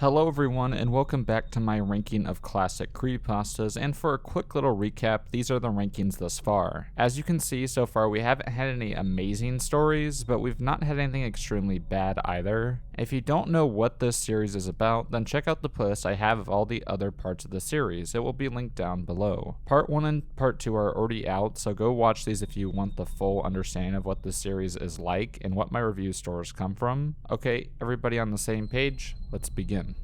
Hello everyone, and welcome back to my ranking of classic creepypastas, and for a quick little recap, these are the rankings thus far. As you can see, so far we haven't had any amazing stories, but we've not had anything extremely bad either. If you don't know what this series is about, then check out the playlist I have of all the other parts of the series. It will be linked down below. Part 1 and Part 2 are already out, so go watch these if you want the full understanding of what this series is like and what my review stores come from. Okay, everybody on the same page? Let's begin.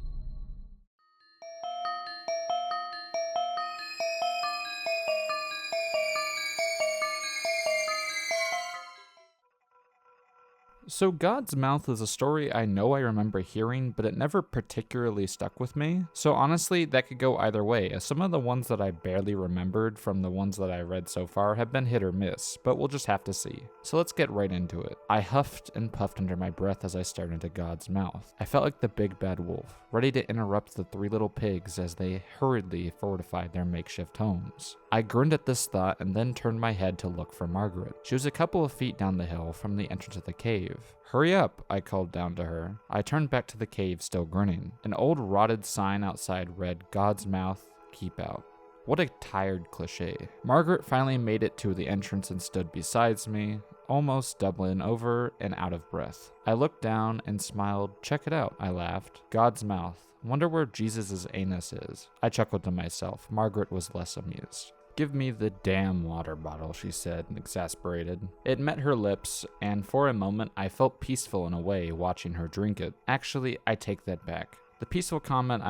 So God's Mouth is a story I know I remember hearing, but it never particularly stuck with me. So honestly, that could go either way, as some of the ones that I barely remembered from the ones that I read so far have been hit or miss, but we'll just have to see. So let's get right into it. I huffed and puffed under my breath as I stared into God's mouth. I felt like the big bad wolf, ready to interrupt the three little pigs as they hurriedly fortified their makeshift homes. I grinned at this thought and then turned my head to look for Margaret. She was a couple of feet down the hill from the entrance of the cave. "Hurry up," I called down to her. I turned back to the cave, still grinning. An old rotted sign outside read, "God's Mouth, keep out." What a tired cliche. Margaret finally made it to the entrance and stood beside me, almost doubling over and out of breath. I looked down and smiled. "Check it out," I laughed. "God's Mouth. Wonder where Jesus' anus is." I chuckled to myself. Margaret was less amused. "Give me the damn water bottle," she said, exasperated. It met her lips, and for a moment I felt peaceful in a way watching her drink it. Actually, I take that back. The peaceful comment,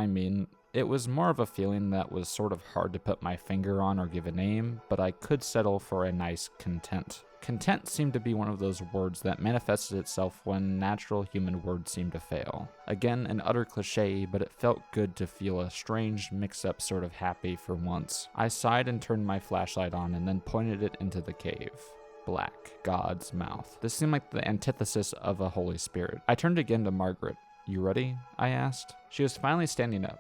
it was more of a feeling that was sort of hard to put my finger on or give a name, but I could settle for a nice content. Content seemed to be one of those words that manifested itself when natural human words seemed to fail. Again, an utter cliche, but it felt good to feel a strange mix-up sort of happy for once. I sighed and turned my flashlight on and then pointed it into the cave. Black. God's Mouth. This seemed like the antithesis of a Holy Spirit. I turned again to Margaret. "You ready?" I asked. She was finally standing up.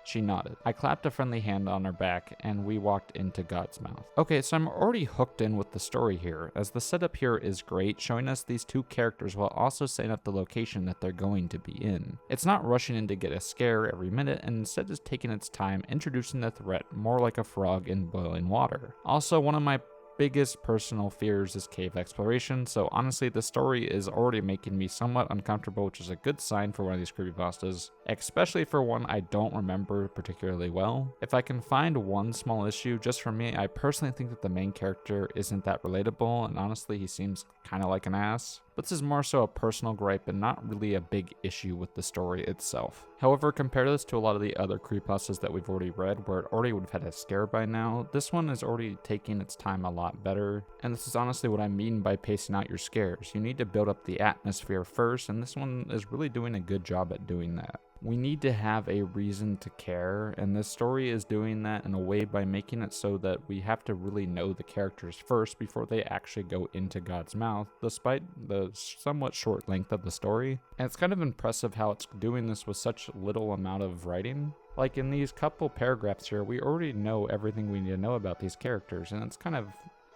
She nodded. I clapped a friendly hand on her back, and we walked into God's Mouth. Okay, so I'm already hooked in with the story here, as the setup here is great, showing us these two characters while also setting up the location that they're going to be in. It's not rushing in to get a scare every minute, and instead is taking its time introducing the threat more like a frog in boiling water. Also, one of my biggest personal fears is cave exploration, so honestly the story is already making me somewhat uncomfortable, which is a good sign for one of these creepypastas, especially for one I don't remember particularly well. If I can find one small issue, just for me, I personally think that the main character isn't that relatable, and honestly he seems kinda like an ass. But this is more so a personal gripe and not really a big issue with the story itself. However, compare this to a lot of the other creepypastas that we've already read, where it already would have had a scare by now. This one is already taking its time a lot better, and this is honestly what I mean by pacing out your scares. You need to build up the atmosphere first, and this one is really doing a good job at doing that. We need to have a reason to care, and this story is doing that in a way by making it so that we have to really know the characters first before they actually go into God's Mouth, despite the somewhat short length of the story. And it's kind of impressive how it's doing this with such little amount of writing. Like in these couple paragraphs here, we already know everything we need to know about these characters, and it's kind of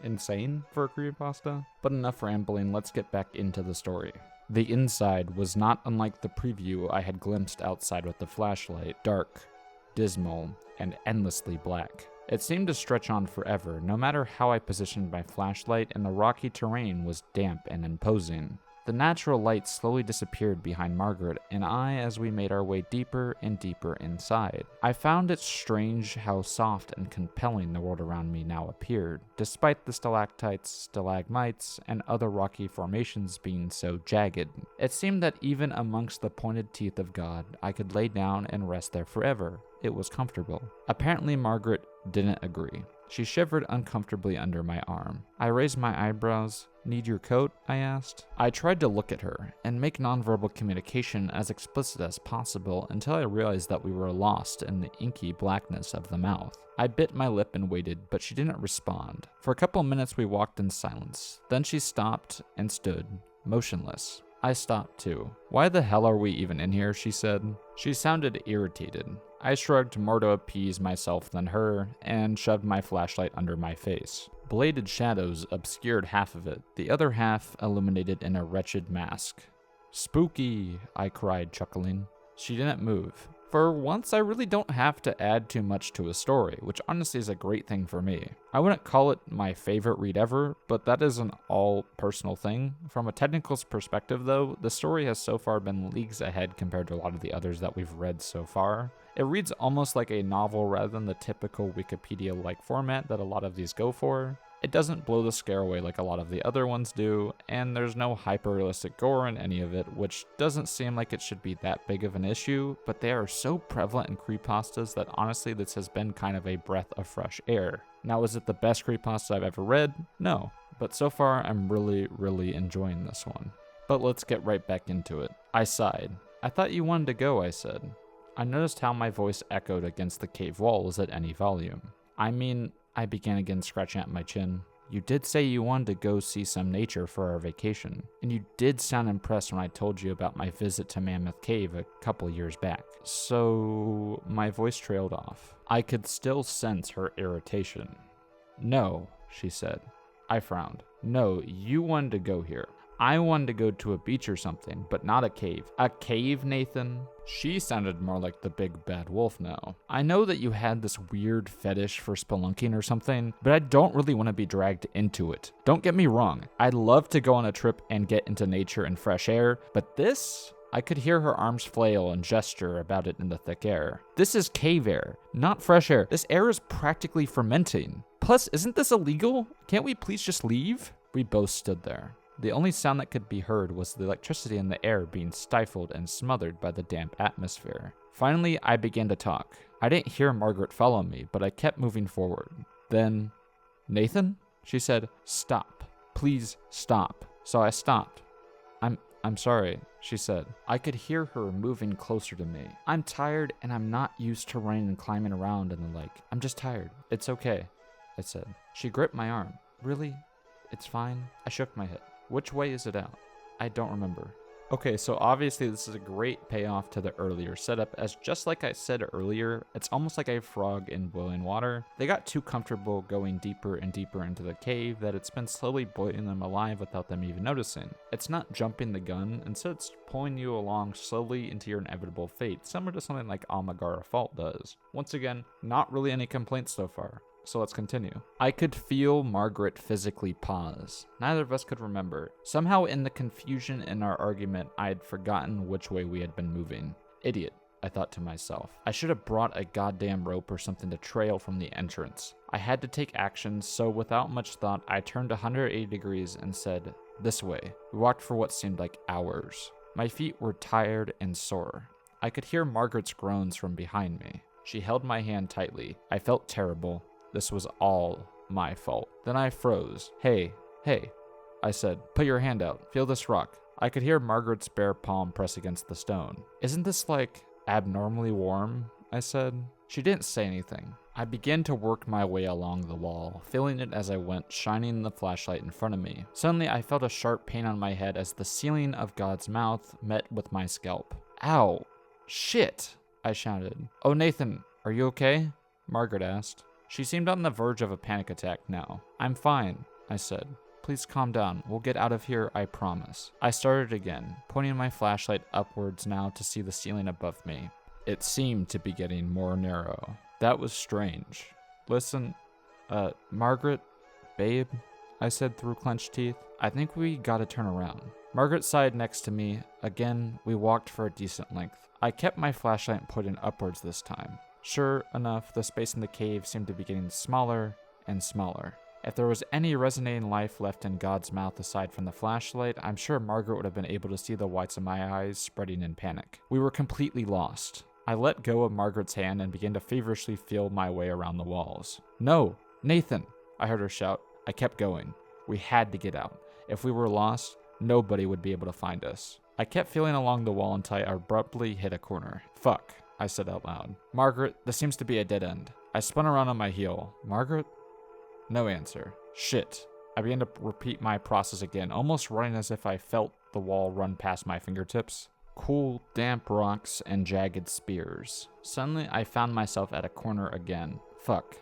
insane for a creepypasta. But enough rambling, let's get back into the story. The inside was not unlike the preview I had glimpsed outside with the flashlight. Dark, dismal, and endlessly black. It seemed to stretch on forever, no matter how I positioned my flashlight, and the rocky terrain was damp and imposing. The natural light slowly disappeared behind Margaret and I as we made our way deeper and deeper inside. I found it strange how soft and compelling the world around me now appeared, despite the stalactites, stalagmites, and other rocky formations being so jagged. It seemed that even amongst the pointed teeth of God, I could lay down and rest there forever. It was comfortable. Apparently, Margaret didn't agree. She shivered uncomfortably under my arm. I raised my eyebrows. "Need your coat?" I asked. I tried to look at her and make nonverbal communication as explicit as possible until I realized that we were lost in the inky blackness of the mouth. I bit my lip and waited, but she didn't respond. For a couple minutes we walked in silence. Then she stopped and stood, motionless. I stopped too. "Why the hell are we even in here?" she said. She sounded irritated. I shrugged more to appease myself than her, and shoved my flashlight under my face. Bladed shadows obscured half of it, the other half illuminated in a wretched mask. "Spooky!" I cried, chuckling. She didn't move. For once, I really don't have to add too much to a story, which honestly is a great thing for me. I wouldn't call it my favorite read ever, but that is an all personal thing. From a technical perspective though, the story has so far been leagues ahead compared to a lot of the others that we've read so far. It reads almost like a novel rather than the typical Wikipedia-like format that a lot of these go for. It doesn't blow the scare away like a lot of the other ones do, and there's no hyper-realistic gore in any of it, which doesn't seem like it should be that big of an issue, but they are so prevalent in creepypastas that honestly this has been kind of a breath of fresh air. Now, is it the best creepypasta I've ever read? No, but so far I'm really enjoying this one. But let's get right back into it. I sighed. I thought you wanted to go, I said. I noticed how my voice echoed against the cave walls at any volume. I began again, scratching at my chin. You did say you wanted to go see some nature for our vacation, and you did sound impressed when I told you about my visit to Mammoth Cave a couple years back. So, my voice trailed off. I could still sense her irritation. No, she said. I frowned. No, you wanted to go here. I wanted to go to a beach or something, but not a cave. A cave, Nathan? She sounded more like the big bad wolf now. I know that you had this weird fetish for spelunking or something, but I don't really want to be dragged into it. Don't get me wrong, I'd love to go on a trip and get into nature and fresh air, but this? I could hear her arms flail and gesture about it in the thick air. This is cave air, not fresh air. This air is practically fermenting. Plus, isn't this illegal? Can't we please just leave? We both stood there. The only sound that could be heard was the electricity in the air being stifled and smothered by the damp atmosphere. Finally, I began to talk. I didn't hear Margaret follow me, but I kept moving forward. Then, Nathan? She said, stop. Please stop. So I stopped. I'm sorry, she said. I could hear her moving closer to me. I'm tired and I'm not used to running and climbing around and the like. I'm just tired. It's okay, I said. She gripped my arm. Really? It's fine? I shook my head. Which way is it out? I don't remember. Okay, so obviously this is a great payoff to the earlier setup, as just like I said earlier, it's almost like a frog in boiling water. They got too comfortable going deeper and deeper into the cave that it's been slowly boiling them alive without them even noticing. It's not jumping the gun, instead it's pulling you along slowly into your inevitable fate, similar to something like Amagara Fault does. Once again, not really any complaints so far. So let's continue. I could feel Margaret physically pause. Neither of us could remember. Somehow in the confusion in our argument, I had forgotten which way we had been moving. Idiot, I thought to myself. I should have brought a goddamn rope or something to trail from the entrance. I had to take action, so without much thought, I turned 180 degrees and said, this way. We walked for what seemed like hours. My feet were tired and sore. I could hear Margaret's groans from behind me. She held my hand tightly. I felt terrible. This was all my fault. Then I froze. Hey, I said, put your hand out. Feel this rock. I could hear Margaret's bare palm press against the stone. Isn't this like abnormally warm? I said. She didn't say anything. I began to work my way along the wall, feeling it as I went, shining the flashlight in front of me. Suddenly, I felt a sharp pain on my head as the ceiling of God's mouth met with my scalp. Ow! Shit! I shouted. Oh, Nathan, are you okay? Margaret asked. She seemed on the verge of a panic attack now. I'm fine, I said. Please calm down. We'll get out of here, I promise. I started again, pointing my flashlight upwards now to see the ceiling above me. It seemed to be getting more narrow. That was strange. Listen, Margaret, babe, I said through clenched teeth. I think we gotta turn around. Margaret sighed next to me. Again, we walked for a decent length. I kept my flashlight pointed upwards this time. Sure enough, the space in the cave seemed to be getting smaller and smaller. If there was any resonating life left in God's mouth aside from the flashlight, I'm sure Margaret would have been able to see the whites of my eyes spreading in panic. We were completely lost. I let go of Margaret's hand and began to feverishly feel my way around the walls. No, Nathan, I heard her shout. I kept going. We had to get out. If we were lost, nobody would be able to find us. I kept feeling along the wall until I abruptly hit a corner. Fuck, I said out loud. Margaret, this seems to be a dead end. I spun around on my heel. Margaret? No answer. Shit. I began to repeat my process again, almost running as if I felt the wall run past my fingertips. Cool, damp rocks and jagged spears. Suddenly, I found myself at a corner again. Fuck.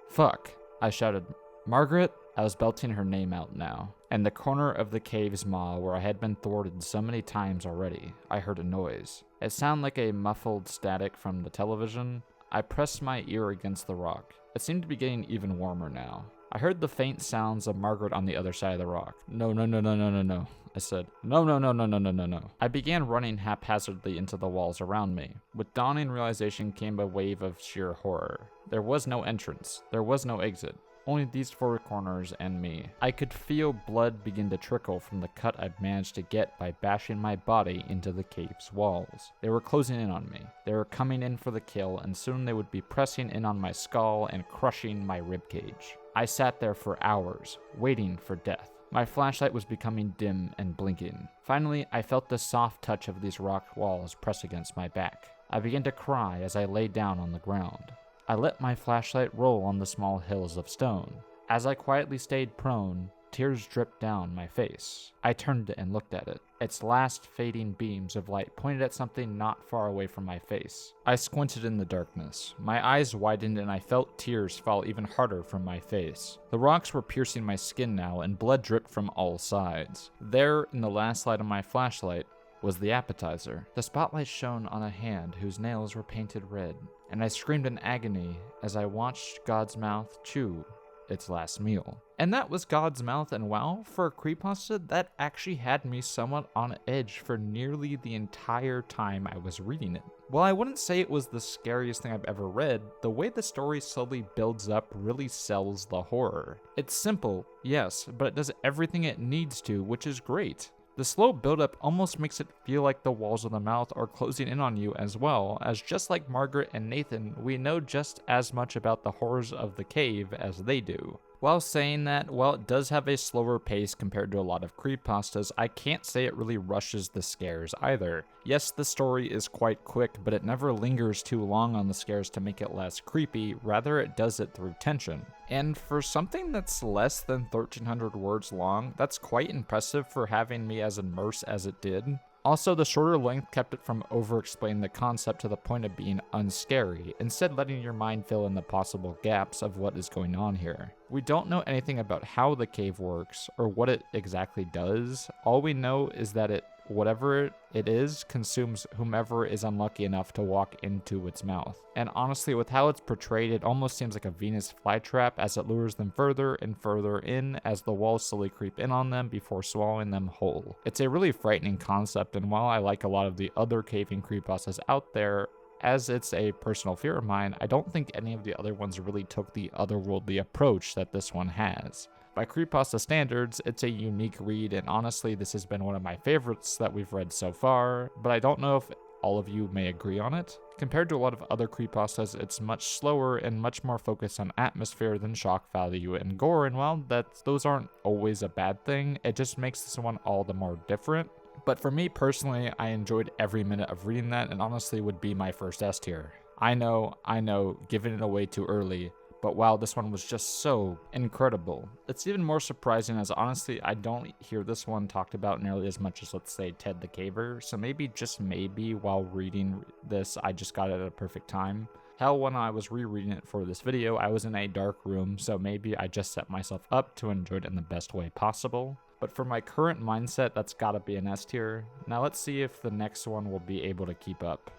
Fuck. I shouted. Margaret? I was belting her name out now. and the corner of the cave's maw where I had been thwarted so many times already, I heard a noise. It sounded like a muffled static from the television. I pressed my ear against the rock. It seemed to be getting even warmer now. I heard the faint sounds of Margaret on the other side of the rock. No, no, no, no, no, no, no. I said, no, no, no, no, no, no, no, no. I began running haphazardly into the walls around me. With dawning realization came a wave of sheer horror. There was no entrance. There was no exit. Only these four corners and me. I could feel blood begin to trickle from the cut I'd managed to get by bashing my body into the cave's walls. They were closing in on me. They were coming in for the kill, and soon they would be pressing in on my skull and crushing my ribcage. I sat there for hours, waiting for death. My flashlight was becoming dim and blinking. Finally, I felt the soft touch of these rock walls press against my back. I began to cry as I lay down on the ground. I let my flashlight roll on the small hills of stone. As I quietly stayed prone, tears dripped down my face. I turned and looked at it. Its last fading beams of light pointed at something not far away from my face. I squinted in the darkness. My eyes widened and I felt tears fall even harder from my face. The rocks were piercing my skin now and blood dripped from all sides. There, in the last light of my flashlight, was the appetizer. The spotlight shone on a hand whose nails were painted red, and I screamed in agony as I watched God's mouth chew its last meal. And that was God's mouth, and wow, for a creepypasta, that actually had me somewhat on edge for nearly the entire time I was reading it. While I wouldn't say it was the scariest thing I've ever read, the way the story slowly builds up really sells the horror. It's simple, yes, but it does everything it needs to, which is great. The slow buildup almost makes it feel like the walls of the mouth are closing in on you as well, as just like Margaret and Nathan, we know just as much about the horrors of the cave as they do. While saying that, while it does have a slower pace compared to a lot of creepypastas, I can't say it really rushes the scares either. Yes, the story is quite quick, but it never lingers too long on the scares to make it less creepy, rather it does it through tension. And for something that's less than 1,300 words long, that's quite impressive for having me as immersed as it did. Also, the shorter length kept it from over-explaining the concept to the point of being unscary, instead letting your mind fill in the possible gaps of what is going on here. We don't know anything about how the cave works, or what it exactly does. All we know is that whatever it is, consumes whomever is unlucky enough to walk into its mouth. And honestly, with how it's portrayed, it almost seems like a Venus flytrap as it lures them further and further in as the walls slowly creep in on them before swallowing them whole. It's a really frightening concept, and while I like a lot of the other caving creepypastas out there, as it's a personal fear of mine, I don't think any of the other ones really took the otherworldly approach that this one has. By creepypasta standards, it's a unique read, and honestly, this has been one of my favorites that we've read so far, but I don't know if all of you may agree on it. Compared to a lot of other creepypastas, it's much slower and much more focused on atmosphere than shock value and gore, and while those aren't always a bad thing, it just makes this one all the more different. But for me personally, I enjoyed every minute of reading that, and honestly would be my first S tier. I know, giving it away too early, but wow, this one was just so incredible. It's even more surprising as honestly, I don't hear this one talked about nearly as much as, let's say, Ted the Caver, so maybe, just maybe, while reading this, I just got it at a perfect time. Hell, when I was rereading it for this video, I was in a dark room, so maybe I just set myself up to enjoy it in the best way possible. But for my current mindset, that's gotta be an S tier. Now let's see if the next one will be able to keep up.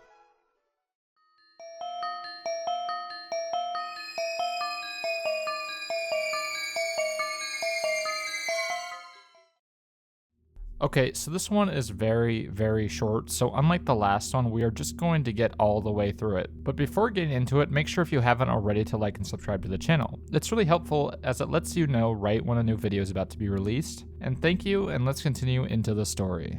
Okay, so this one is very, very short, so unlike the last one, we are just going to get all the way through it. But before getting into it, make sure if you haven't already to like and subscribe to the channel. It's really helpful as it lets you know right when a new video is about to be released. And thank you, and let's continue into the story.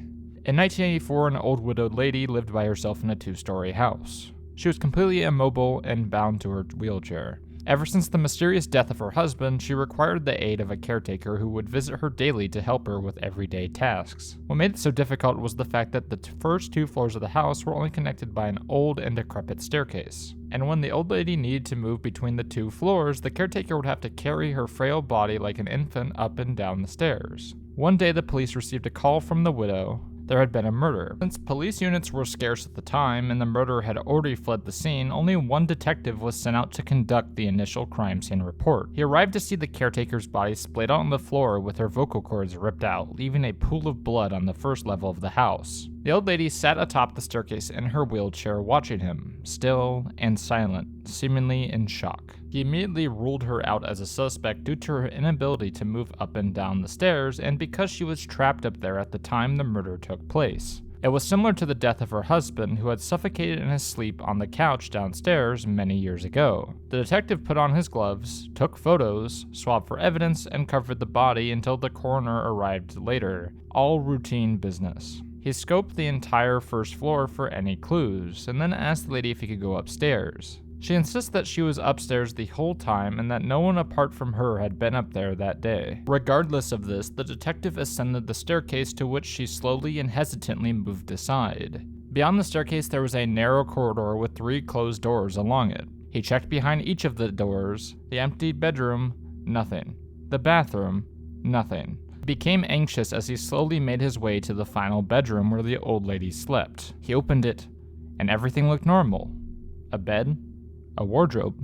In 1984, an old widowed lady lived by herself in a 2-story house. She was completely immobile and bound to her wheelchair. Ever since the mysterious death of her husband, she required the aid of a caretaker who would visit her daily to help her with everyday tasks. What made it so difficult was the fact that the first 2 floors of the house were only connected by an old and decrepit staircase. And when the old lady needed to move between the 2 floors, the caretaker would have to carry her frail body like an infant up and down the stairs. One day, the police received a call from the widow there had been a murder. Since police units were scarce at the time and the murderer had already fled the scene, only one detective was sent out to conduct the initial crime scene report. He arrived to see the caretaker's body splayed out on the floor with her vocal cords ripped out, leaving a pool of blood on the first level of the house. The old lady sat atop the staircase in her wheelchair watching him, still and silent, seemingly in shock. He immediately ruled her out as a suspect due to her inability to move up and down the stairs and because she was trapped up there at the time the murder took place. It was similar to the death of her husband, who had suffocated in his sleep on the couch downstairs many years ago. The detective put on his gloves, took photos, swabbed for evidence, and covered the body until the coroner arrived later. All routine business. He scoped the entire first floor for any clues, and then asked the lady if he could go upstairs. She insists that she was upstairs the whole time and that no one apart from her had been up there that day. Regardless of this, the detective ascended the staircase, to which she slowly and hesitantly moved aside. Beyond the staircase there was a narrow corridor with 3 closed doors along it. He checked behind each of the doors. The empty bedroom, nothing. The bathroom, nothing. He became anxious as he slowly made his way to the final bedroom where the old lady slept. He opened it, and everything looked normal. A bed, a wardrobe,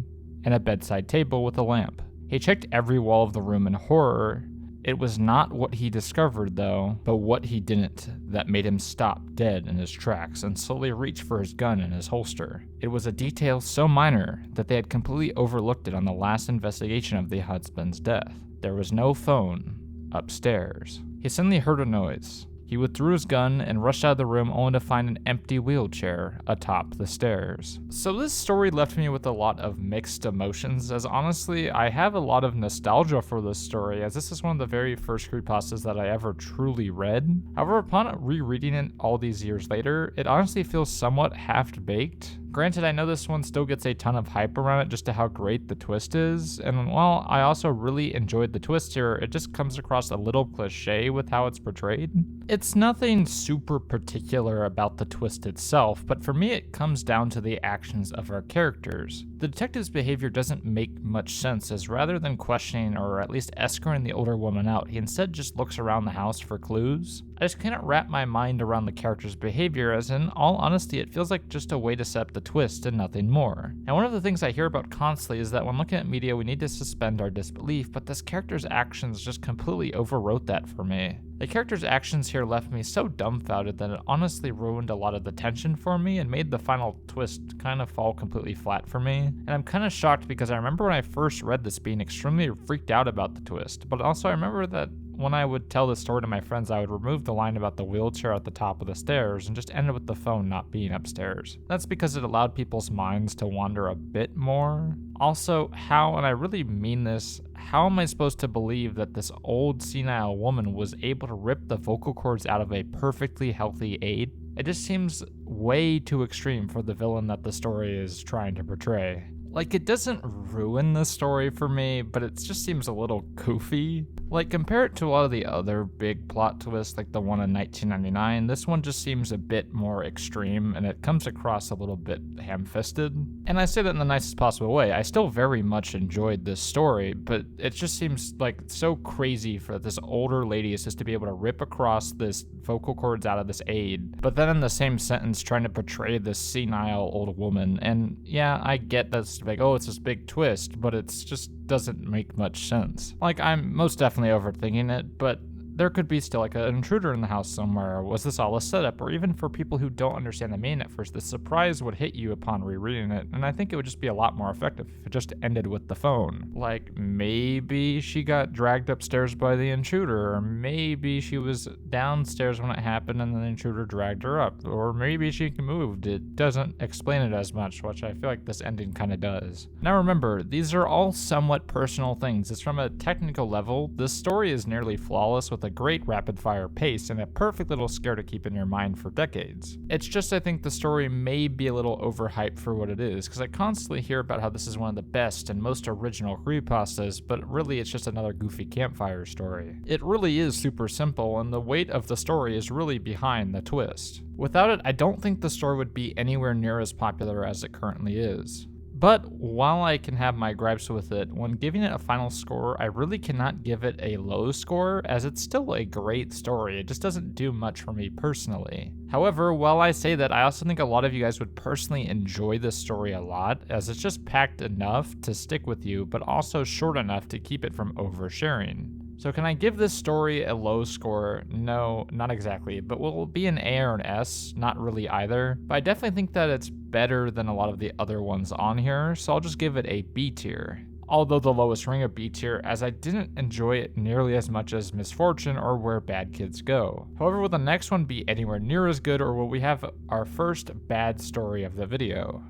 and a bedside table with a lamp. He checked every wall of the room in horror. It was not what he discovered, though, but what he didn't, that made him stop dead in his tracks and slowly reach for his gun in his holster. It was a detail so minor that they had completely overlooked it on the last investigation of the husband's death. There was no phone upstairs. He suddenly heard a noise. He withdrew his gun and rushed out of the room only to find an empty wheelchair atop the stairs. So this story left me with a lot of mixed emotions, as honestly, I have a lot of nostalgia for this story, as this is one of the very first creepypastas that I ever truly read. However, upon rereading it all these years later, it honestly feels somewhat half-baked. Granted, I know this one still gets a ton of hype around it just to how great the twist is, and while I also really enjoyed the twist here, it just comes across a little cliche with how it's portrayed. It's nothing super particular about the twist itself, but for me it comes down to the actions of our characters. The detective's behavior doesn't make much sense, as rather than questioning or at least escorting the older woman out, he instead just looks around the house for clues. I just cannot wrap my mind around the character's behavior, as in all honesty it feels like just a way to set up the twist and nothing more. And one of the things I hear about constantly is that when looking at media we need to suspend our disbelief, but this character's actions just completely overwrote that for me. The character's actions here left me so dumbfounded that it honestly ruined a lot of the tension for me and made the final twist kind of fall completely flat for me. And I'm kind of shocked because I remember when I first read this being extremely freaked out about the twist, but also I remember that when I would tell the story to my friends, I would remove the line about the wheelchair at the top of the stairs and just end it with the phone not being upstairs. That's because it allowed people's minds to wander a bit more. Also, how, and I really mean this, how am I supposed to believe that this old senile woman was able to rip the vocal cords out of a perfectly healthy aide? It just seems way too extreme for the villain that the story is trying to portray. Like, it doesn't ruin the story for me, but it just seems a little goofy. Like, compare it to a lot of the other big plot twists, like the one in 1999, this one just seems a bit more extreme, and it comes across a little bit ham-fisted. And I say that in the nicest possible way. I still very much enjoyed this story, but it just seems like so crazy for this older lady is just to be able to rip across this vocal cords out of this aide, but then in the same sentence trying to portray this senile old woman. And yeah, I get that's like, oh, it's this big twist, but it's just doesn't make much sense. Like, I'm most definitely overthinking it, but there could be still like an intruder in the house somewhere. Was this all a setup? Or even for people who don't understand the meaning at first, the surprise would hit you upon rereading it, and I think it would just be a lot more effective if it just ended with the phone. Like, maybe she got dragged upstairs by the intruder, or maybe she was downstairs when it happened and then the intruder dragged her up, or maybe she moved. It doesn't explain it as much, which I feel like this ending kind of does. Now remember, these are all somewhat personal things. It's from a technical level, this story is nearly flawless with a great rapid-fire pace and a perfect little scare to keep in your mind for decades. It's just I think the story may be a little overhyped for what it is, because I constantly hear about how this is one of the best and most original creepypastas, but really it's just another goofy campfire story. It really is super simple, and the weight of the story is really behind the twist. Without it, I don't think the story would be anywhere near as popular as it currently is. But while I can have my gripes with it, when giving it a final score, I really cannot give it a low score, as it's still a great story. It just doesn't do much for me personally. However, while I say that, I also think a lot of you guys would personally enjoy this story a lot, as it's just packed enough to stick with you, but also short enough to keep it from oversharing. So can I give this story a low score? No, not exactly, but will it be an A or an S? Not really either, but I definitely think that it's better than a lot of the other ones on here, so I'll just give it a B tier. Although the lowest ring of B tier, as I didn't enjoy it nearly as much as Misfortune or Where Bad Kids Go. However, will the next one be anywhere near as good, or will we have our first bad story of the video?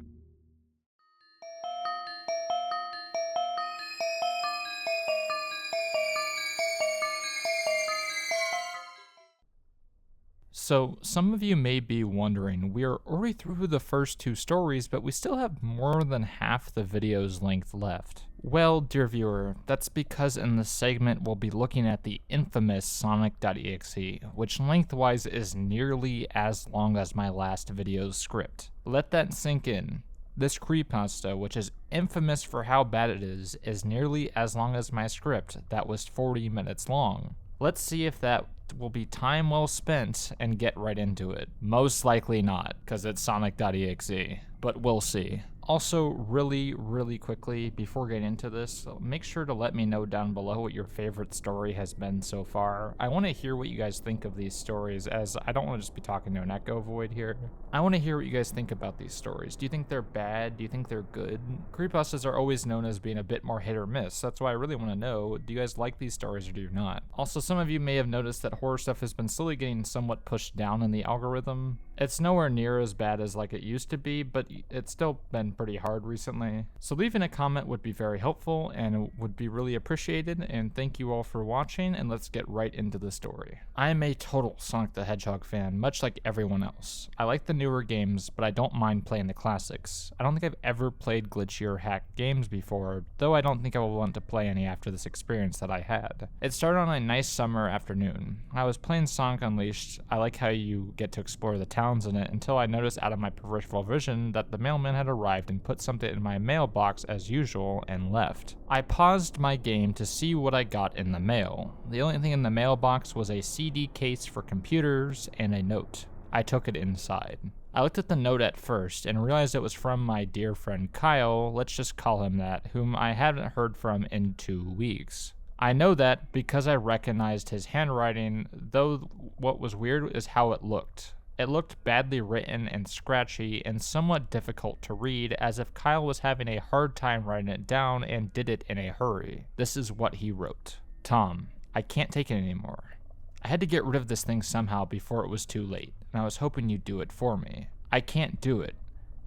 So, some of you may be wondering, we are already through the first 2 stories, but we still have more than half the video's length left. Well, dear viewer, that's because in this segment we'll be looking at the infamous Sonic.exe, which lengthwise is nearly as long as my last video's script. Let that sink in. This creepypasta, which is infamous for how bad it is nearly as long as my script that was 40 minutes long. Let's see if that will be time well spent and get right into it. Most likely not, because it's Sonic.exe, but we'll see. Also, really quickly, before getting into this, make sure to let me know down below what your favorite story has been so far. I want to hear what you guys think of these stories, as I don't want to just be talking to an echo void here. I want to hear what you guys think about these stories. Do you think they're bad? Do you think they're good? Creepypastas are always known as being a bit more hit or miss. That's why I really want to know, do you guys like these stories or do you not? Also, some of you may have noticed that horror stuff has been slowly getting somewhat pushed down in the algorithm. It's nowhere near as bad as like it used to be, but it's still been pretty hard recently. So leaving a comment would be very helpful and would be really appreciated, and thank you all for watching, and let's get right into the story. I am a total Sonic the Hedgehog fan, much like everyone else. I like the newer games, but I don't mind playing the classics. I don't think I've ever played glitchy or hacked games before, though I don't think I will want to play any after this experience that I had. It started on a nice summer afternoon. I was playing Sonic Unleashed. I like how you get to explore the towns in it, until I noticed out of my peripheral vision that the mailman had arrived and put something in my mailbox as usual and left. I paused my game to see what I got in the mail. The only thing in the mailbox was a CD case for computers and a note. I took it inside. I looked at the note at first and realized it was from my dear friend Kyle, let's just call him that, whom I hadn't heard from in 2 weeks. I know that because I recognized his handwriting, though what was weird is how it looked. It looked badly written and scratchy and somewhat difficult to read, as if Kyle was having a hard time writing it down and did it in a hurry. This is what he wrote. Tom, I can't take it anymore. I had to get rid of this thing somehow before it was too late, and I was hoping you'd do it for me. I can't do it.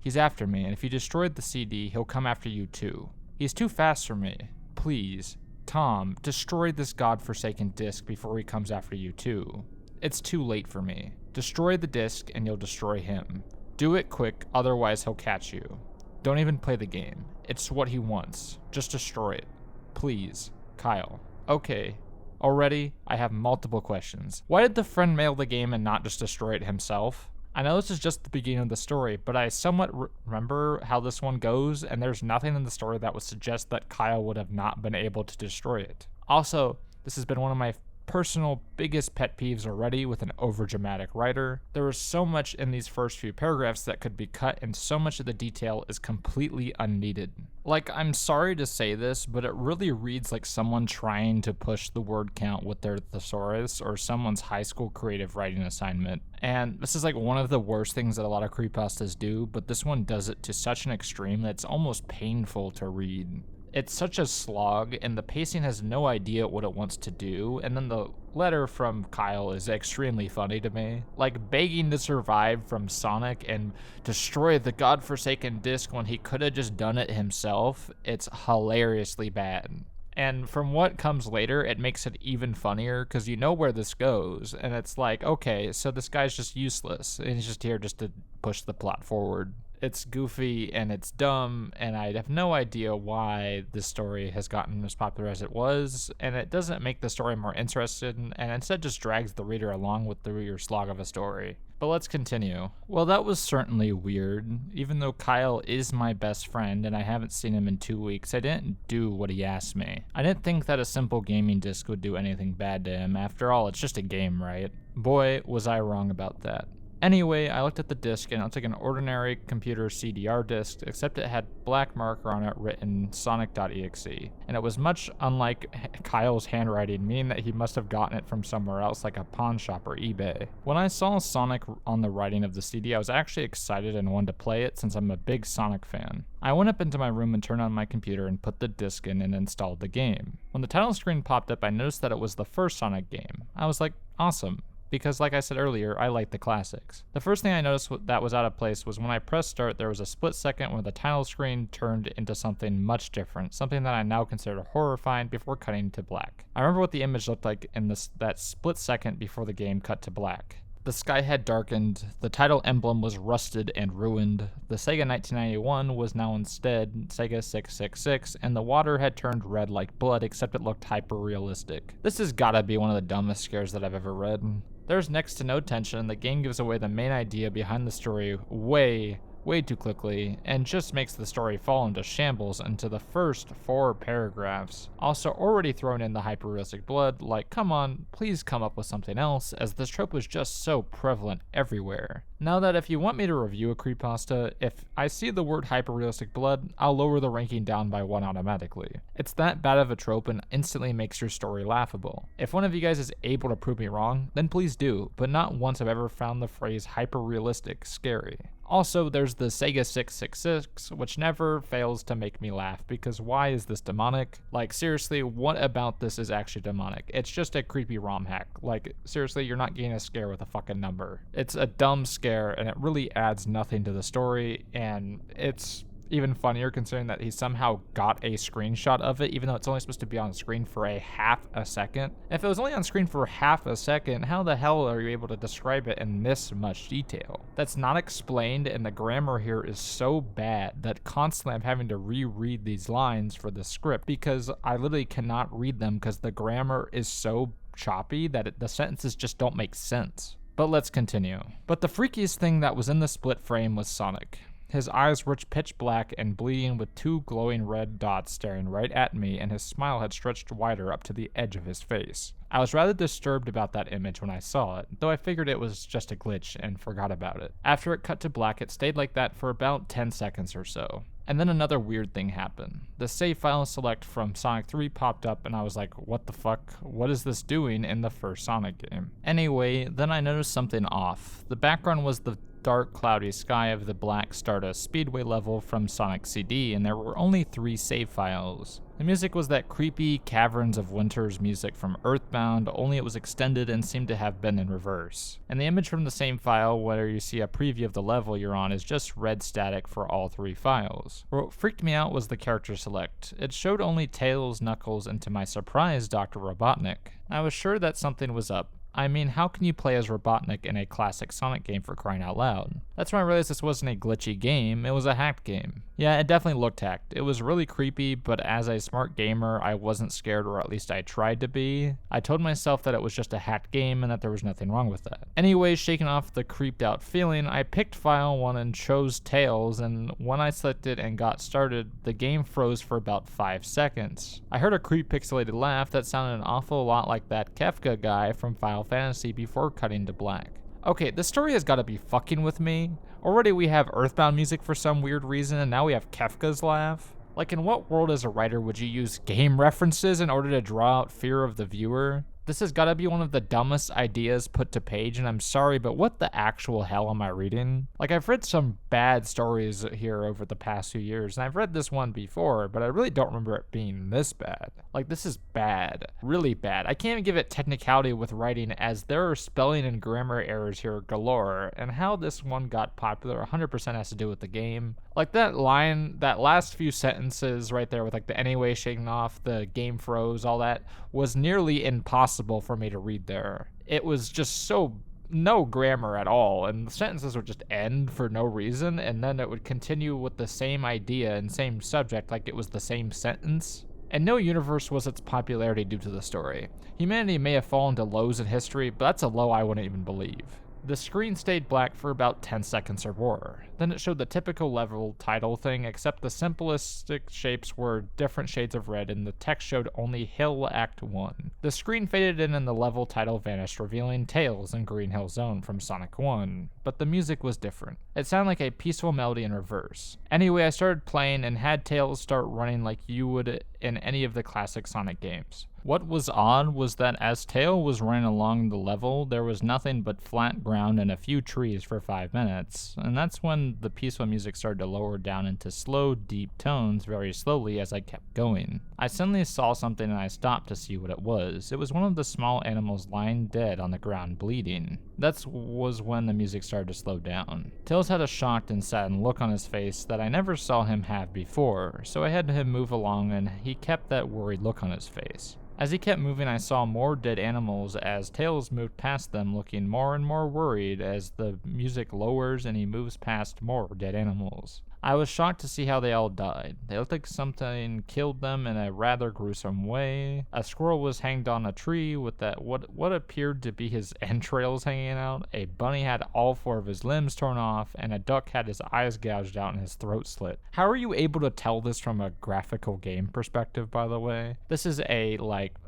He's after me, and if you destroyed the CD, he'll come after you too. He's too fast for me. Please, Tom, destroy this godforsaken disc before he comes after you too. It's too late for me. Destroy the disc and you'll destroy him. Do it quick, otherwise he'll catch you. Don't even play the game. It's what he wants. Just destroy it. Please, Kyle. Okay. Already, I have multiple questions. Why did the friend mail the game and not just destroy it himself? I know this is just the beginning of the story, but I somewhat remember how this one goes, and there's nothing in the story that would suggest that Kyle would have not been able to destroy it. Also, this has been one of my personal biggest pet peeves already with an overdramatic writer. There was so much in these first few paragraphs that could be cut, and so much of the detail is completely unneeded. Like, I'm sorry to say this, but it really reads like someone trying to push the word count with their thesaurus, or someone's high school creative writing assignment. And this is like one of the worst things that a lot of creepypastas do, but this one does it to such an extreme that it's almost painful to read. It's such a slog, and the pacing has no idea what it wants to do, and then the letter from Kyle is extremely funny to me. Like, begging to survive from Sonic and destroy the godforsaken disc when he could have just done it himself, it's hilariously bad. And from what comes later, it makes it even funnier, because you know where this goes, and it's like, okay, so this guy's just useless, and he's just here just to push the plot forward. It's goofy and it's dumb, and I have no idea why this story has gotten as popular as it was, and it doesn't make the story more interesting, and instead just drags the reader along with the your slog of a story. But let's continue. Well, that was certainly weird. Even though Kyle is my best friend and I haven't seen him in 2 weeks, I didn't do what he asked me. I didn't think that a simple gaming disc would do anything bad to him. After all, it's just a game, right? Boy, was I wrong about that. Anyway, I looked at the disc and it looked like an ordinary computer CDR disc, except it had black marker on it written Sonic.exe. And it was much unlike Kyle's handwriting, meaning that he must have gotten it from somewhere else, like a pawn shop or eBay. When I saw Sonic on the writing of the CD, I was actually excited and wanted to play it since I'm a big Sonic fan. I went up into my room and turned on my computer and put the disc in and installed the game. When the title screen popped up, I noticed that it was the first Sonic game. I was like, awesome. Because like I said earlier, I like the classics. The first thing I noticed that was out of place was when I pressed start, there was a split second where the title screen turned into something much different, something that I now consider horrifying before cutting to black. I remember what the image looked like in that split second before the game cut to black. The sky had darkened, the title emblem was rusted and ruined, the Sega 1991 was now instead Sega 666, and the water had turned red like blood, except it looked hyper-realistic. This has gotta be one of the dumbest scares that I've ever read. There's next to no tension, and the game gives away the main idea behind the story way too quickly, and just makes the story fall into shambles into the first 4 paragraphs. Also already thrown in the hyper-realistic blood, like come on, please come up with something else, as this trope was just so prevalent everywhere. Now that if you want me to review a creepypasta, if I see the word hyper-realistic blood, I'll lower the ranking down by 1 automatically. It's that bad of a trope and instantly makes your story laughable. If one of you guys is able to prove me wrong, then please do, but not once I've ever found the phrase hyper-realistic scary. Also, there's the Sega 666, which never fails to make me laugh, because why is this demonic? Like, seriously, what about this is actually demonic? It's just a creepy ROM hack. Like, seriously, you're not getting a scare with a fucking number. It's a dumb scare, and it really adds nothing to the story, and it's even funnier considering that he somehow got a screenshot of it, even though it's only supposed to be on screen for a half a second. If it was only on screen for half a second, how the hell are you able to describe it in this much detail? That's not explained, and the grammar here is so bad that constantly I'm having to reread these lines for the script because I literally cannot read them because the grammar is so choppy that the sentences just don't make sense. But let's continue. But the freakiest thing that was in the split frame was Sonic. His eyes were pitch black and bleeding with 2 glowing red dots staring right at me, and his smile had stretched wider up to the edge of his face. I was rather disturbed about that image when I saw it, though I figured it was just a glitch and forgot about it. After it cut to black, it stayed like that for about 10 seconds or so. And then another weird thing happened. The save file select from Sonic 3 popped up and I was like, what the fuck? What is this doing in the first Sonic game? Anyway, then I noticed something off. The background was the dark cloudy sky of the Black Stardust Speedway level from Sonic CD, and there were only 3 save files. The music was that creepy Caverns of Winter's music from Earthbound, only it was extended and seemed to have been in reverse. And the image from the same file, where you see a preview of the level you're on, is just red static for all 3 files. What freaked me out was the character select. It showed only Tails, Knuckles, and to my surprise, Dr. Robotnik. I was sure that something was up. I mean, how can you play as Robotnik in a classic Sonic game, for crying out loud? That's when I realized this wasn't a glitchy game, it was a hacked game. Yeah, it definitely looked hacked. It was really creepy, but as a smart gamer, I wasn't scared, or at least I tried to be. I told myself that it was just a hacked game and that there was nothing wrong with that. Anyway, shaking off the creeped out feeling, I picked file 1 and chose Tails, and when I selected and got started, the game froze for about 5 seconds. I heard a creepy pixelated laugh that sounded an awful lot like that Kefka guy from Final Fantasy before cutting to black. Okay, the story has gotta be fucking with me. Already we have Earthbound music for some weird reason, and now we have Kefka's laugh. Like, in what world as a writer would you use game references in order to draw out fear of the viewer? This has gotta be one of the dumbest ideas put to page, and I'm sorry, but what the actual hell am I reading? Like, I've read some bad stories here over the past few years, and I've read this one before, but I really don't remember it being this bad. Like, this is bad. Really bad. I can't even give it technicality with writing, as there are spelling and grammar errors here galore, and how this one got popular 100% has to do with the game. Like, that line, that last few sentences right there with, like, the anyway shaking off, the game froze, all that, was nearly impossible for me to read there. It was just so no grammar at all, and the sentences would just end for no reason, and then it would continue with the same idea and same subject like it was the same sentence. And no universe was its popularity due to the story. Humanity may have fallen to lows in history, but that's a low I wouldn't even believe. The screen stayed black for about 10 seconds or more. Then it showed the typical level title thing, except the simplistic shapes were different shades of red and the text showed only Hill Act 1. The screen faded in and the level title vanished, revealing Tails in Green Hill Zone from Sonic 1. But the music was different. It sounded like a peaceful melody in reverse. Anyway, I started playing and had Tails start running like you would in any of the classic Sonic games. What was odd was that as Tails was running along the level, there was nothing but flat ground and a few trees for 5 minutes, and that's when the peaceful music started to lower down into slow, deep tones very slowly as I kept going. I suddenly saw something and I stopped to see what it was. It was one of the small animals lying dead on the ground bleeding. That was when the music started to slow down. Tails had a shocked and saddened look on his face that I never saw him have before, so I had him move along and he kept that worried look on his face. As he kept moving, I saw more dead animals as Tails moved past them, looking more and more worried as the music lowers and he moves past more dead animals. I was shocked to see how they all died. They looked like something killed them in a rather gruesome way. A squirrel was hanged on a tree with what appeared to be his entrails hanging out. A bunny had all 4 of his limbs torn off, and a duck had his eyes gouged out and his throat slit. How are you able to tell this from a graphical game perspective, by the way? This is a,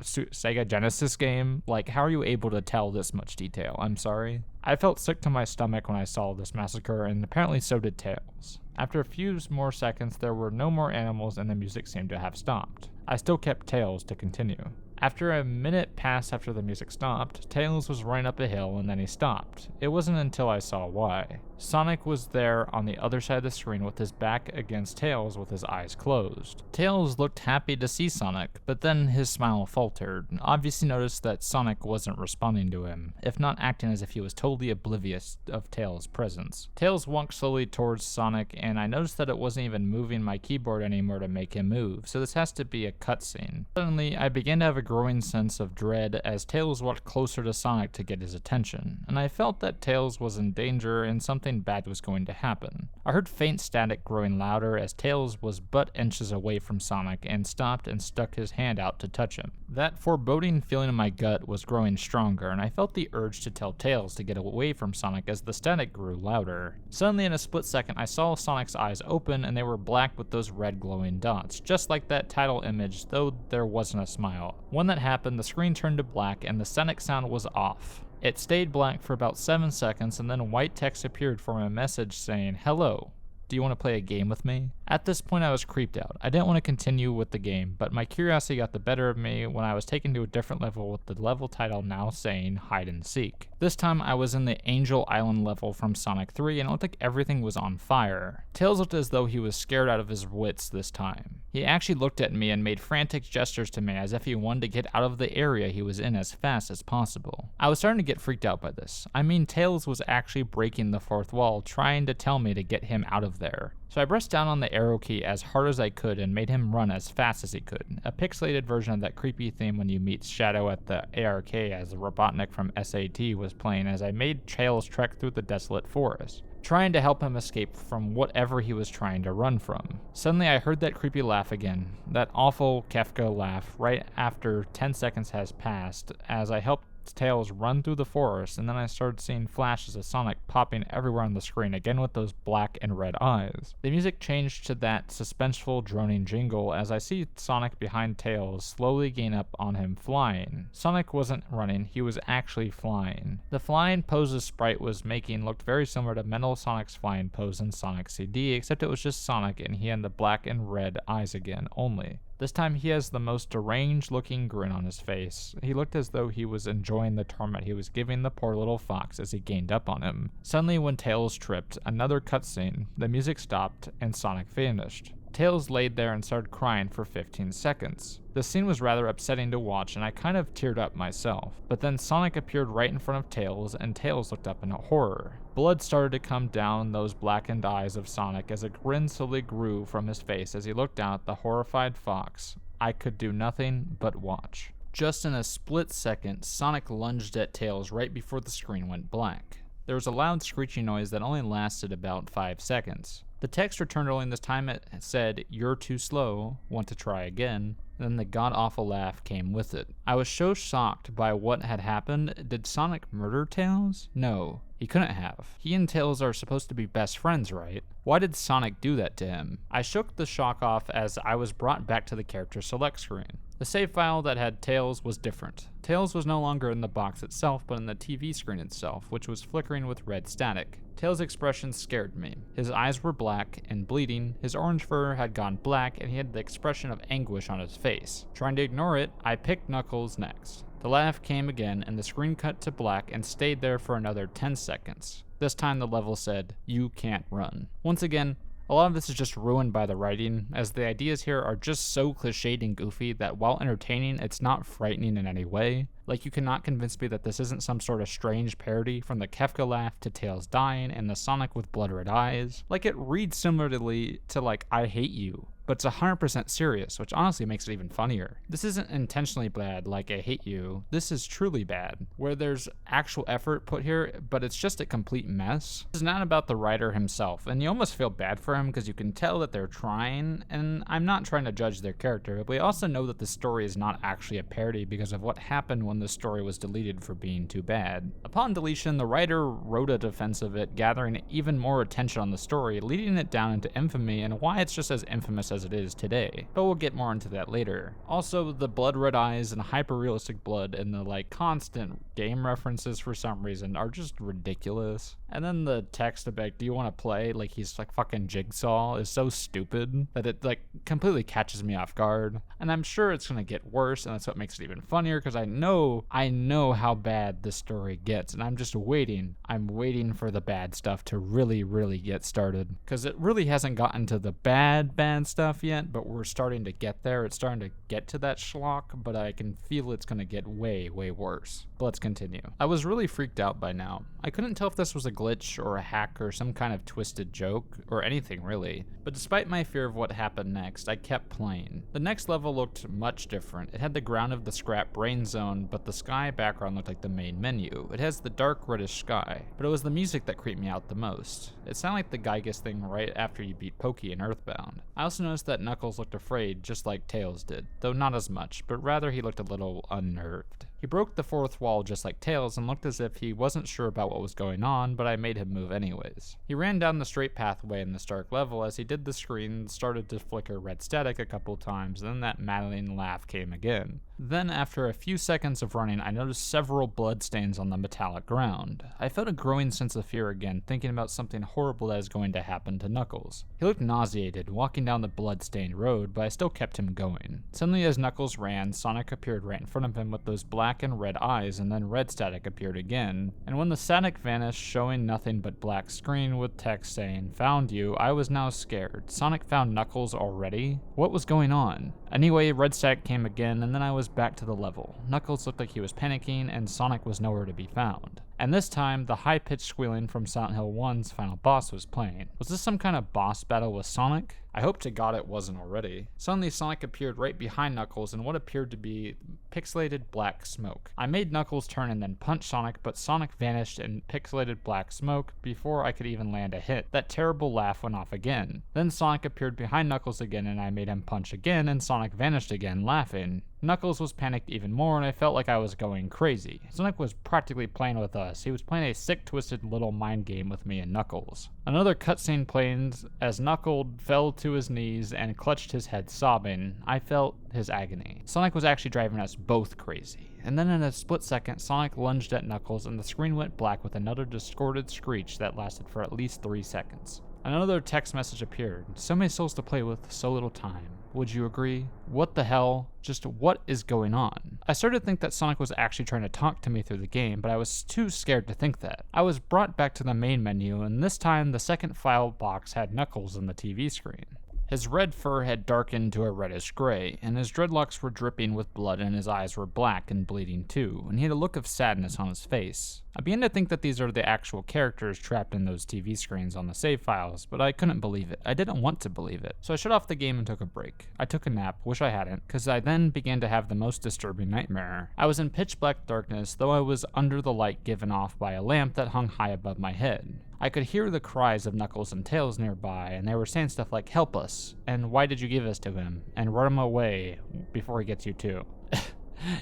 Sega Genesis game. How are you able to tell this much detail? I'm sorry. I felt sick to my stomach when I saw this massacre, and apparently so did Tails. After a few more seconds, there were no more animals and the music seemed to have stopped. I still kept Tails to continue. After a minute passed after the music stopped, Tails was running up a hill and then he stopped. It wasn't until I saw why. Sonic was there on the other side of the screen with his back against Tails with his eyes closed. Tails looked happy to see Sonic, but then his smile faltered, and obviously noticed that Sonic wasn't responding to him, if not acting as if he was totally oblivious of Tails' presence. Tails walked slowly towards Sonic, and I noticed that it wasn't even moving my keyboard anymore to make him move, so this has to be a cutscene. Suddenly, I began to have a growing sense of dread as Tails walked closer to Sonic to get his attention, and I felt that Tails was in danger and something bad was going to happen. I heard faint static growing louder as Tails was but inches away from Sonic and stopped and stuck his hand out to touch him. That foreboding feeling in my gut was growing stronger, and I felt the urge to tell Tails to get away from Sonic as the static grew louder. Suddenly, in a split second, I saw Sonic's eyes open and they were black with those red glowing dots, just like that title image, though there wasn't a smile. When that happened, the screen turned to black and the Sonic sound was off. It stayed blank for about 7 seconds and then white text appeared for a message saying, "Hello. Do you want to play a game with me?" At this point I was creeped out. I didn't want to continue with the game, but my curiosity got the better of me when I was taken to a different level with the level title now saying Hide and Seek. This time I was in the Angel Island level from Sonic 3 and it looked like everything was on fire. Tails looked as though he was scared out of his wits this time. He actually looked at me and made frantic gestures to me as if he wanted to get out of the area he was in as fast as possible. I was starting to get freaked out by this. I mean, Tails was actually breaking the fourth wall, trying to tell me to get him out of there. So I pressed down on the arrow key as hard as I could and made him run as fast as he could. A pixelated version of that creepy theme when you meet Shadow at the ARK as Robotnik from SAT was playing as I made Tails trek through the desolate forest, trying to help him escape from whatever he was trying to run from. Suddenly I heard that creepy laugh again, that awful Kefka laugh right after 10 seconds has passed as I helped Tails run through the forest, and then I started seeing flashes of Sonic popping everywhere on the screen, again with those black and red eyes. The music changed to that suspenseful droning jingle as I see Sonic behind Tails slowly gain up on him flying. Sonic wasn't running, he was actually flying. The flying pose the sprite was making looked very similar to Mental Sonic's flying pose in Sonic CD, except it was just Sonic and he had the black and red eyes again only. This time he has the most deranged looking grin on his face. He looked as though he was enjoying the torment he was giving the poor little fox as he gained up on him. Suddenly when Tails tripped, another cutscene, the music stopped and Sonic vanished. Tails laid there and started crying for 15 seconds. The scene was rather upsetting to watch and I kind of teared up myself. But then Sonic appeared right in front of Tails and Tails looked up in horror. Blood started to come down those blackened eyes of Sonic as a grin slowly grew from his face as he looked down at the horrified fox. I could do nothing but watch. Just in a split second, Sonic lunged at Tails right before the screen went black. There was a loud screeching noise that only lasted about 5 seconds. The text returned only this time. It said, "You're too slow, want to try again?" And then the god-awful laugh came with it. I was so shocked by what had happened. Did Sonic murder Tails? No, he couldn't have. He and Tails are supposed to be best friends, right? Why did Sonic do that to him? I shook the shock off as I was brought back to the character select screen. The save file that had Tails was different. Tails was no longer in the box itself, but in the TV screen itself, which was flickering with red static. Tails' expression scared me. His eyes were black and bleeding, his orange fur had gone black, and he had the expression of anguish on his face. Trying to ignore it, I picked Knuckles next. The laugh came again, and the screen cut to black and stayed there for another 10 seconds. This time the level said, "You can't run." Once again, a lot of this is just ruined by the writing, as the ideas here are just so cliched and goofy that while entertaining, it's not frightening in any way. Like, you cannot convince me that this isn't some sort of strange parody, from the Kefka laugh to Tails dying and the Sonic with blood red eyes. Like, it reads similarly to, like, "I hate you," but it's 100% serious, which honestly makes it even funnier. This isn't intentionally bad, like "I hate you." This is truly bad, where there's actual effort put here, but it's just a complete mess. This is not about the writer himself, and you almost feel bad for him because you can tell that they're trying, and I'm not trying to judge their character, but we also know that the story is not actually a parody because of what happened when the story was deleted for being too bad. Upon deletion, the writer wrote a defense of it, gathering even more attention on the story, leading it down into infamy and why it's just as infamous as it is today, but we'll get more into that later. Also, the blood red eyes and hyper-realistic blood and the like constant game references for some reason are just ridiculous. And then the text about "do you want to play?" like he's like fucking Jigsaw is so stupid that it like completely catches me off guard. And I'm sure it's gonna get worse, and that's what makes it even funnier because I know how bad this story gets, and I'm just waiting. I'm waiting for the bad stuff to really get started, because it really hasn't gotten to the bad stuff yet, but we're starting to get there. It's starting to get to that schlock, but I can feel it's gonna get way worse. But let's continue. I was really freaked out by now. I couldn't tell if this was a glitch or a hack or some kind of twisted joke or anything really, but despite my fear of what happened next, I kept playing. The next level looked much different. It had the ground of the scrap brain zone, but the sky background looked like the main menu. It has the dark reddish sky, but it was the music that creeped me out the most. It sounded like the Gygas thing right after you beat Pokey in Earthbound. I also noticed that Knuckles looked afraid just like Tails did, though not as much, but rather he looked a little unnerved. He broke the fourth wall just like Tails and looked as if he wasn't sure about what was going on, but I made him move anyways. He ran down the straight pathway in the Stark level. As he did, the screen started to flicker red static a couple times, and then that maddening laugh came again. Then, after a few seconds of running, I noticed several bloodstains on the metallic ground. I felt a growing sense of fear again, thinking about something horrible that is going to happen to Knuckles. He looked nauseated, walking down the blood-stained road, but I still kept him going. Suddenly, as Knuckles ran, Sonic appeared right in front of him with those black and red eyes, and then red static appeared again. And when the static vanished, showing nothing but black screen with text saying, "Found you," I was now scared. Sonic found Knuckles already? What was going on? Anyway, red static came again, and then I was back to the level. Knuckles looked like he was panicking, and Sonic was nowhere to be found. And this time, the high-pitched squealing from Silent Hill 1's final boss was playing. Was this some kind of boss battle with Sonic? I hope to God it wasn't already. Suddenly, Sonic appeared right behind Knuckles in what appeared to be pixelated black smoke. I made Knuckles turn and then punch Sonic, but Sonic vanished in pixelated black smoke before I could even land a hit. That terrible laugh went off again. Then Sonic appeared behind Knuckles again, and I made him punch again, and Sonic vanished again, laughing. Knuckles was panicked even more, and I felt like I was going crazy. Sonic was practically playing with us. He was playing a sick, twisted little mind game with me and Knuckles. Another cutscene played as Knuckles fell to his knees and clutched his head, sobbing. I felt his agony. Sonic was actually driving us both crazy. And then in a split second, Sonic lunged at Knuckles, and the screen went black with another distorted screech that lasted for at least 3 seconds. Another text message appeared. "So many souls to play with, so little time. Would you agree? What the hell? Just what is going on?" I started to think that Sonic was actually trying to talk to me through the game, but I was too scared to think that. I was brought back to the main menu, and this time the second file box had Knuckles on the TV screen. His red fur had darkened to a reddish gray, and his dreadlocks were dripping with blood and his eyes were black and bleeding too, and he had a look of sadness on his face. I began to think that these are the actual characters trapped in those TV screens on the save files, but I couldn't believe it. I didn't want to believe it. So I shut off the game and took a break. I took a nap, wish I hadn't, because I then began to have the most disturbing nightmare. I was in pitch black darkness, though I was under the light given off by a lamp that hung high above my head. I could hear the cries of Knuckles and Tails nearby, and they were saying stuff like, "Help us," and "Why did you give us to him?" and "Run him away before he gets you too."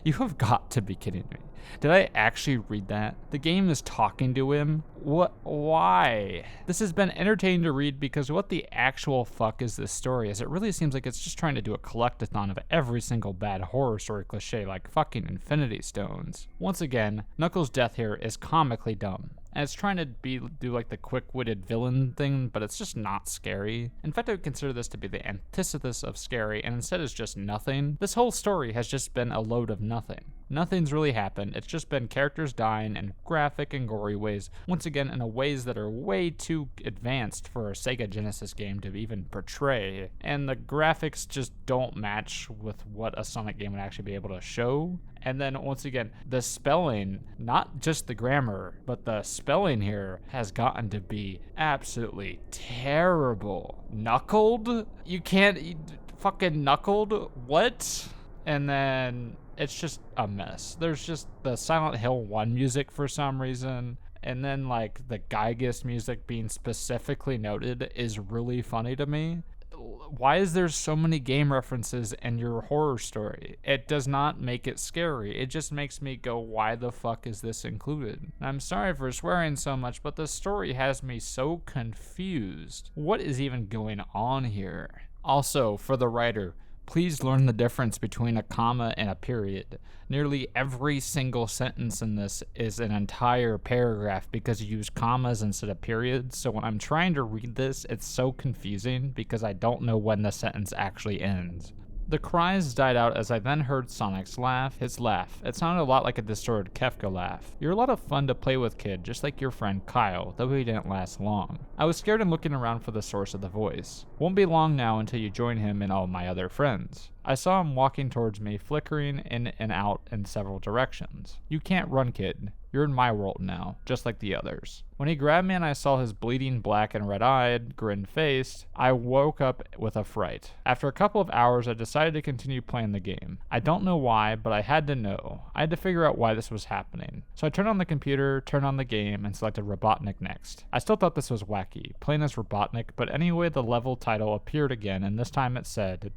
You have got to be kidding me. Did I actually read that? The game is talking to him? What? Why? This has been entertaining to read because what the actual fuck is this story? As it really seems like it's just trying to do a collectathon of every single bad horror story cliche like fucking Infinity Stones. Once again, Knuckles' death here is comically dumb. And it's trying to do like the quick-witted villain thing, but it's just not scary. In fact, I would consider this to be the antithesis of scary, and instead it's just nothing. This whole story has just been a load of nothing. Nothing's really happened. It's just been characters dying in graphic and gory ways, once again in a ways that are way too advanced for a Sega Genesis game to even portray. And the graphics just don't match with what a Sonic game would actually be able to show. And then once again, the spelling, not just the grammar, but the spelling here has gotten to be absolutely terrible. Knuckled? You fucking knuckled? What? And then it's just a mess. There's just the Silent Hill 1 music for some reason. And then like the Gygus music being specifically noted is really funny to me. Why is there so many game references in your horror story? It does not make it scary. It just makes me go, why the fuck is this included? And I'm sorry for swearing so much, but the story has me so confused. What is even going on here? Also, for the writer, please learn the difference between a comma and a period. Nearly every single sentence in this is an entire paragraph because you use commas instead of periods. So when I'm trying to read this, it's so confusing because I don't know when the sentence actually ends. The cries died out as I then heard Sonic's laugh. His laugh. It sounded a lot like a distorted Kefka laugh. You're a lot of fun to play with, kid, just like your friend Kyle, though he didn't last long. I was scared and looking around for the source of the voice. Won't be long now until you join him and all my other friends. I saw him walking towards me, flickering in and out in several directions. You can't run, kid. You're in my world now, just like the others. When he grabbed me and I saw his bleeding black and red-eyed, grin-faced, I woke up with a fright. After a couple of hours, I decided to continue playing the game. I don't know why, but I had to know. I had to figure out why this was happening. So I turned on the computer, turned on the game, and selected Robotnik next. I still thought this was wacky, playing as Robotnik, but anyway the level title appeared again, and this time it said ...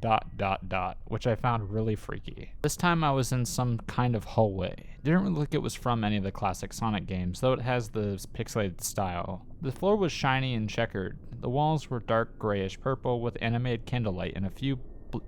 which I found really freaky. This time I was in some kind of hallway. Didn't really look like it was from any of the classic Sonic games, though it has the pixelated style. The floor was shiny and checkered. The walls were dark grayish purple with animated candlelight and a few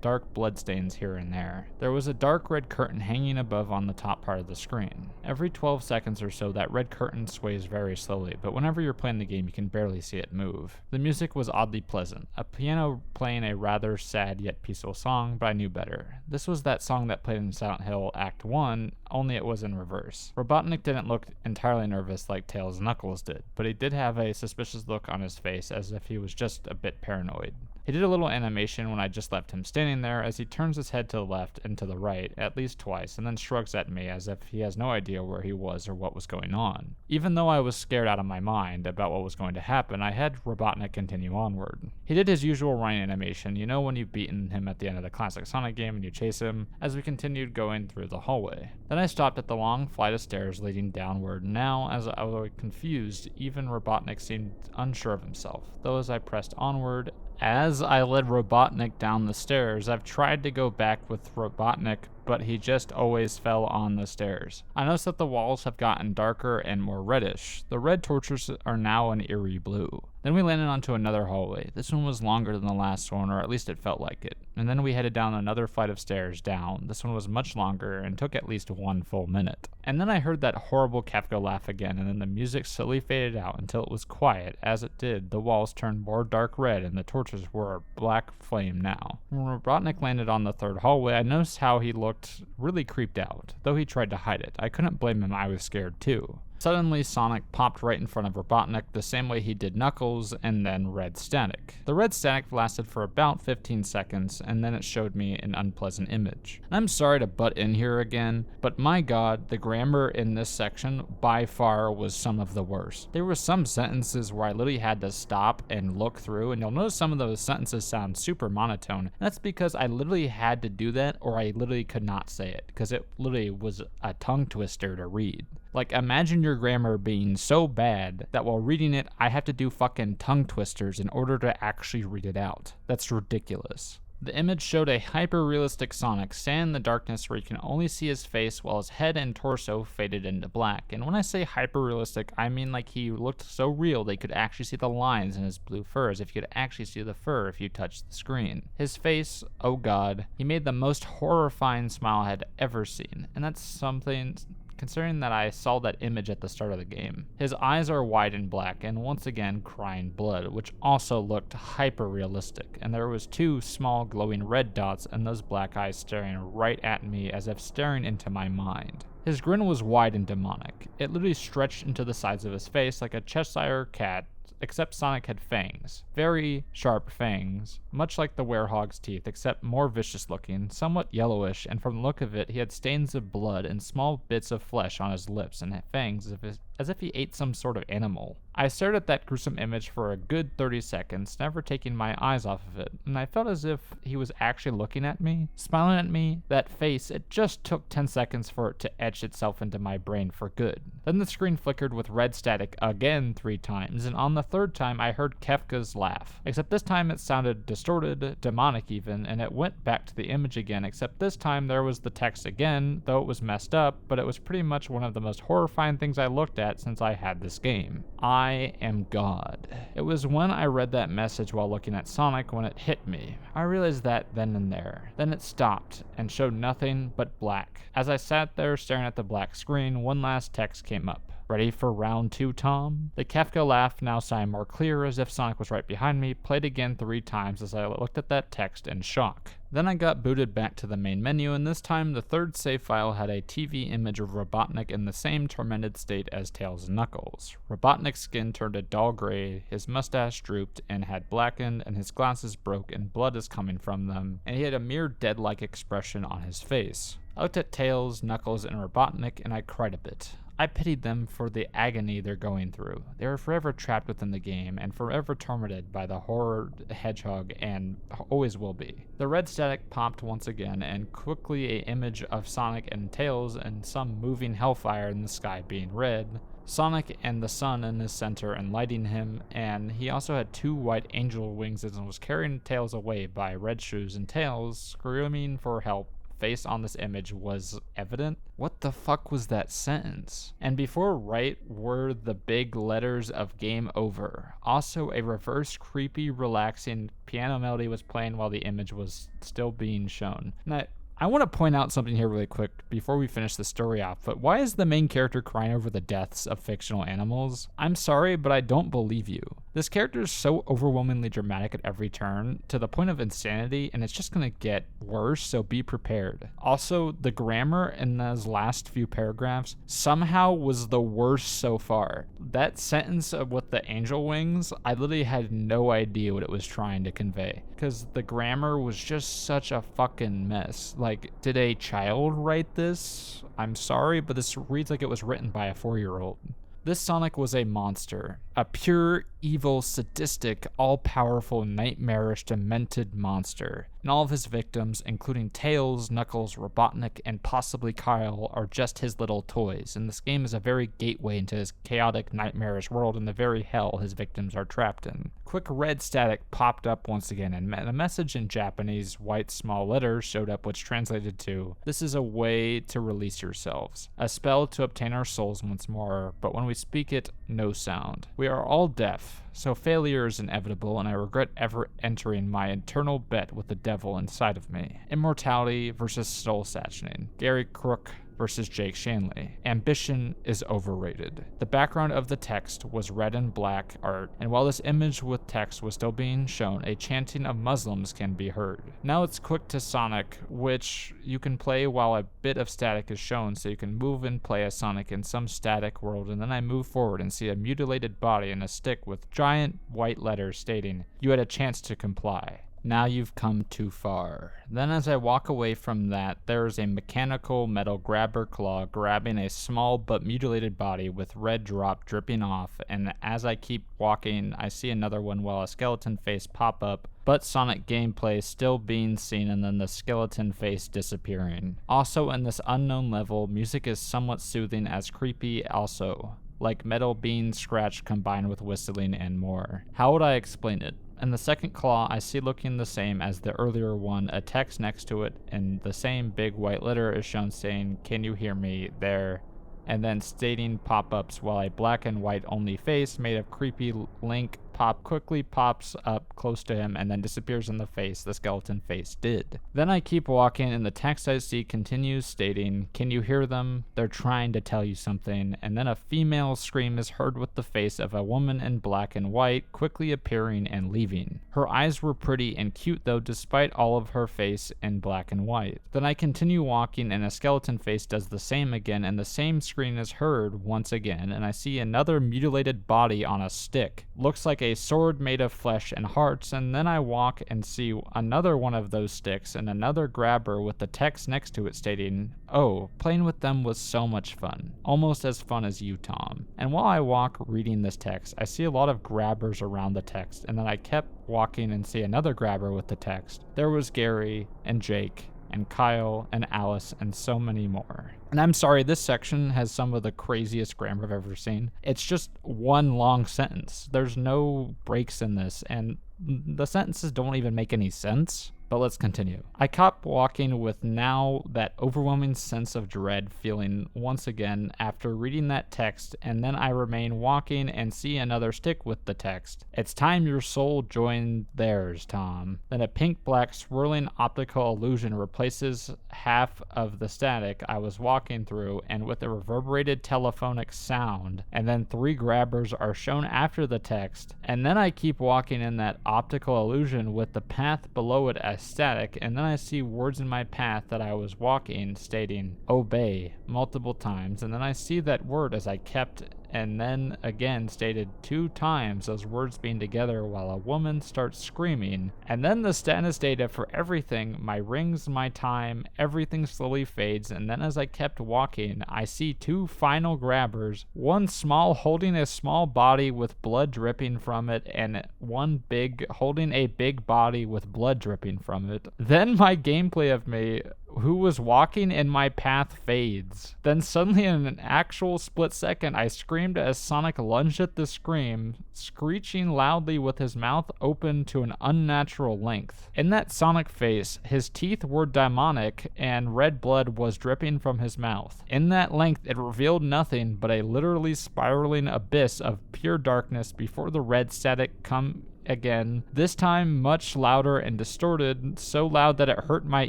dark bloodstains here and there. There was a dark red curtain hanging above on the top part of the screen. Every 12 seconds or so that red curtain sways very slowly, but whenever you're playing the game you can barely see it move. The music was oddly pleasant, a piano playing a rather sad yet peaceful song, but I knew better. This was that song that played in Silent Hill Act 1, only it was in reverse. Robotnik didn't look entirely nervous like Tails and Knuckles did, but he did have a suspicious look on his face as if he was just a bit paranoid. He did a little animation when I just left him standing there as he turns his head to the left and to the right at least twice and then shrugs at me as if he has no idea where he was or what was going on. Even though I was scared out of my mind about what was going to happen, I had Robotnik continue onward. He did his usual running animation, you know when you've beaten him at the end of the classic Sonic game and you chase him, as we continued going through the hallway. Then I stopped at the long flight of stairs leading downward, and now as I was confused, even Robotnik seemed unsure of himself, though as I pressed onward, as I led Robotnik down the stairs, I've tried to go back with Robotnik, but he just always fell on the stairs. I noticed that the walls have gotten darker and more reddish. The red torches are now an eerie blue. Then we landed onto another hallway. This one was longer than the last one, or at least it felt like it. And then we headed down another flight of stairs down. This one was much longer and took at least 1 full minute. And then I heard that horrible Kefka laugh again, and then the music slowly faded out until it was quiet. As it did, the walls turned more dark red and the torches were a black flame now. When Robotnik landed on the third hallway, I noticed how he looked really creeped out, though he tried to hide it. I couldn't blame him, I was scared too. Suddenly, Sonic popped right in front of Robotnik the same way he did Knuckles, and then red static. The red static lasted for about 15 seconds, and then it showed me an unpleasant image. And I'm sorry to butt in here again, but my god, the grammar in this section by far was some of the worst. There were some sentences where I literally had to stop and look through, and you'll notice some of those sentences sound super monotone. And that's because I literally had to do that, or I literally could not say it, because it literally was a tongue twister to read. Like, imagine your grammar being so bad that while reading it, I have to do fucking tongue twisters in order to actually read it out. That's ridiculous. The image showed a hyper-realistic Sonic stand in the darkness where you can only see his face while his head and torso faded into black. And when I say hyper-realistic, I mean like he looked so real that you could actually see the lines in his blue fur, as if you could actually see the fur if you touched the screen. His face, oh god, he made the most horrifying smile I had ever seen. And that's something, considering that I saw that image at the start of the game. His eyes are wide and black, and once again crying blood, which also looked hyper-realistic, and there was 2 small glowing red dots and those black eyes staring right at me as if staring into my mind. His grin was wide and demonic. It literally stretched into the sides of his face like a Cheshire cat, except Sonic had fangs. Very sharp fangs, much like the werehog's teeth, except more vicious looking, somewhat yellowish, and from the look of it, he had stains of blood and small bits of flesh on his lips and fangs as if he ate some sort of animal. I stared at that gruesome image for a good 30 seconds, never taking my eyes off of it, and I felt as if he was actually looking at me, smiling at me. That face, it just took 10 seconds for it to etch itself into my brain for good. Then the screen flickered with red static again 3 times, and on the 3rd time I heard Kefka's laugh. Except this time it sounded distorted, demonic even, and it went back to the image again, except this time there was the text again, though it was messed up, but it was pretty much one of the most horrifying things I looked at since I had this game. I am God. It was when I read that message while looking at Sonic when it hit me. I realized that then and there. Then it stopped and showed nothing but black. As I sat there staring at the black screen, one last text came up. Ready for round 2, Tom? The Kefka laugh, now sounding more clear as if Sonic was right behind me, played again 3 times as I looked at that text in shock. Then I got booted back to the main menu, and this time the 3rd save file had a TV image of Robotnik in the same tormented state as Tails and Knuckles. Robotnik's skin turned a dull gray, his mustache drooped and had blackened, and his glasses broke and blood is coming from them, and he had a mere dead-like expression on his face. I looked at Tails, Knuckles, and Robotnik, and I cried a bit. I pitied them for the agony they're going through. They are forever trapped within the game and forever tormented by the horror hedgehog and always will be. The red static popped once again, and quickly an image of Sonic and Tails and some moving hellfire in the sky being red. Sonic and the sun in his center and lighting him, and he also had 2 white angel wings and was carrying Tails away by Red Shoes, and Tails, screaming for help, face on this image was evident. What the fuck was that sentence? And before right were the big letters of game over. Also, a reverse creepy relaxing piano melody was playing while the image was still being shown. Now, I want to point out something here really quick before we finish the story off, but why is the main character crying over the deaths of fictional animals? I'm sorry, but I don't believe you. This character is so overwhelmingly dramatic at every turn, to the point of insanity, and it's just gonna get worse, so be prepared. Also, the grammar in those last few paragraphs somehow was the worst so far. That sentence with the angel wings, I literally had no idea what it was trying to convey, because the grammar was just such a fucking mess. Like, did a child write this? I'm sorry, but this reads like it was written by a 4-year-old. This Sonic was a monster. A pure, evil, sadistic, all-powerful, nightmarish, demented monster. And all of his victims, including Tails, Knuckles, Robotnik, and possibly Kyle, are just his little toys. And this game is a very gateway into his chaotic, nightmarish world and the very hell his victims are trapped in. Quick red static popped up once again, and a message in Japanese, white small letters, showed up, which translated to, "This is a way to release yourselves. A spell to obtain our souls once more, but when we speak it, no sound. We are all deaf, so failure is inevitable, and I regret ever entering my eternal bet with the devil inside of me. Immortality versus soul satching. Gary Crook, versus Jake Shanley. Ambition is overrated. The background of the text was red and black art, and while this image with text was still being shown, a chanting of Muslims can be heard. Now it's quick to Sonic, which you can play while a bit of static is shown, so you can move and play as Sonic in some static world, and then I move forward and see a mutilated body and a stick with giant white letters stating, "You had a chance to comply. Now you've come too far." Then as I walk away from that, there is a mechanical metal grabber claw grabbing a small but mutilated body with red drop dripping off, and as I keep walking, I see another one while a skeleton face pop up, but Sonic gameplay still being seen and then the skeleton face disappearing. Also in this unknown level, music is somewhat soothing as creepy also, like metal being scratched combined with whistling and more. How would I explain it? In the second claw, I see looking the same as the earlier one, a text next to it, and the same big white letter is shown saying, "Can you hear me there?" And then stating pop-ups, while a black and white only face made of creepy Link quickly pops up close to him and then disappears in the face the skeleton face did. Then I keep walking and the text I see continues stating, "Can you hear them? They're trying to tell you something." And then a female scream is heard with the face of a woman in black and white quickly appearing and leaving. Her eyes were pretty and cute though, despite all of her face in black and white. Then I continue walking and a skeleton face does the same again, and the same scream is heard once again, and I see another mutilated body on a stick. Looks like a sword made of flesh and hearts, and then I walk and see another one of those sticks and another grabber with the text next to it stating, "Oh, playing with them was so much fun. Almost as fun as you, Tom." And while I walk reading this text, I see a lot of grabbers around the text, and then I kept walking and see another grabber with the text. There was Gary and Jake and Kyle and Alice and so many more. And I'm sorry, this section has some of the craziest grammar I've ever seen. It's just one long sentence. There's no breaks in this, and the sentences don't even make any sense. But let's continue. I kept walking with now that overwhelming sense of dread feeling once again after reading that text, and then I remain walking and see another stick with the text. "It's time your soul joined theirs, Tom." Then a pink-black swirling optical illusion replaces half of the static I was walking through, and with a reverberated telephonic sound, and then 3 grabbers are shown after the text, and then I keep walking in that optical illusion with the path below it as static, and then I see words in my path that I was walking stating "obey" multiple times, and then I see that word as I kept and then again stated 2 times, those words being together while a woman starts screaming, and then the status data for everything, my rings, my time, everything slowly fades, and then as I kept walking, I see 2 final grabbers, one small holding a small body with blood dripping from it, and one big holding a big body with blood dripping from it. Then my gameplay of me who was walking in my path fades. Then suddenly in an actual split second, I screamed as Sonic lunged at the scream, screeching loudly with his mouth open to an unnatural length. In that Sonic face, his teeth were demonic and red blood was dripping from his mouth. In that length, it revealed nothing but a literally spiraling abyss of pure darkness before the red static come again, this time much louder and distorted, so loud that it hurt my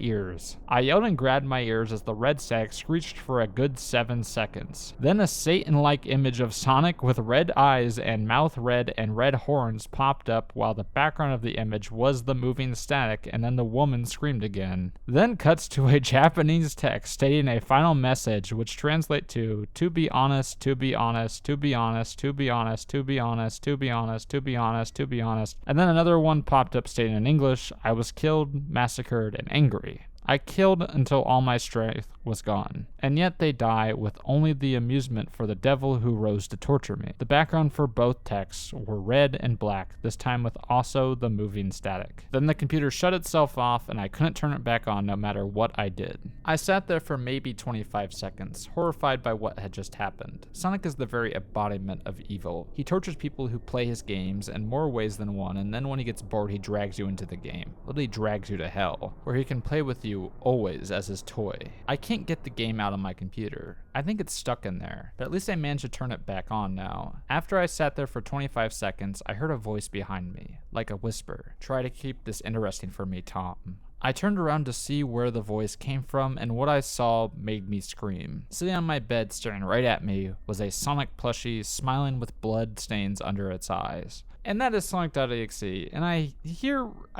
ears. I yelled and grabbed my ears as the red sack screeched for a good 7 seconds. Then a Satan-like image of Sonic with red eyes and mouth red and red horns popped up while the background of the image was the moving static, and then the woman screamed again. Then cuts to a Japanese text stating a final message which translate to be honest, to be honest, to be honest, to be honest, to be honest, to be honest, to be honest, to be honest. And then another one popped up stating in English, "I was killed, massacred, and angry. I killed until all my strength was gone, and yet they die with only the amusement for the devil who rose to torture me." The background for both texts were red and black, this time with also the moving static. Then the computer shut itself off and I couldn't turn it back on no matter what I did. I sat there for maybe 25 seconds, horrified by what had just happened. Sonic is the very embodiment of evil. He tortures people who play his games in more ways than one, and then when he gets bored he drags you into the game. Literally drags you to hell, where he can play with you always as his toy. I can't get the game out on my computer. I think it's stuck in there, but at least I managed to turn it back on now. After I sat there for 25 seconds, I heard a voice behind me, like a whisper. "Try to keep this interesting for me, Tom. I turned around to see where the voice came from, and what I saw made me scream. Sitting on my bed staring right at me was a Sonic plushie smiling with blood stains under its eyes. And that is Sonic.exe, and I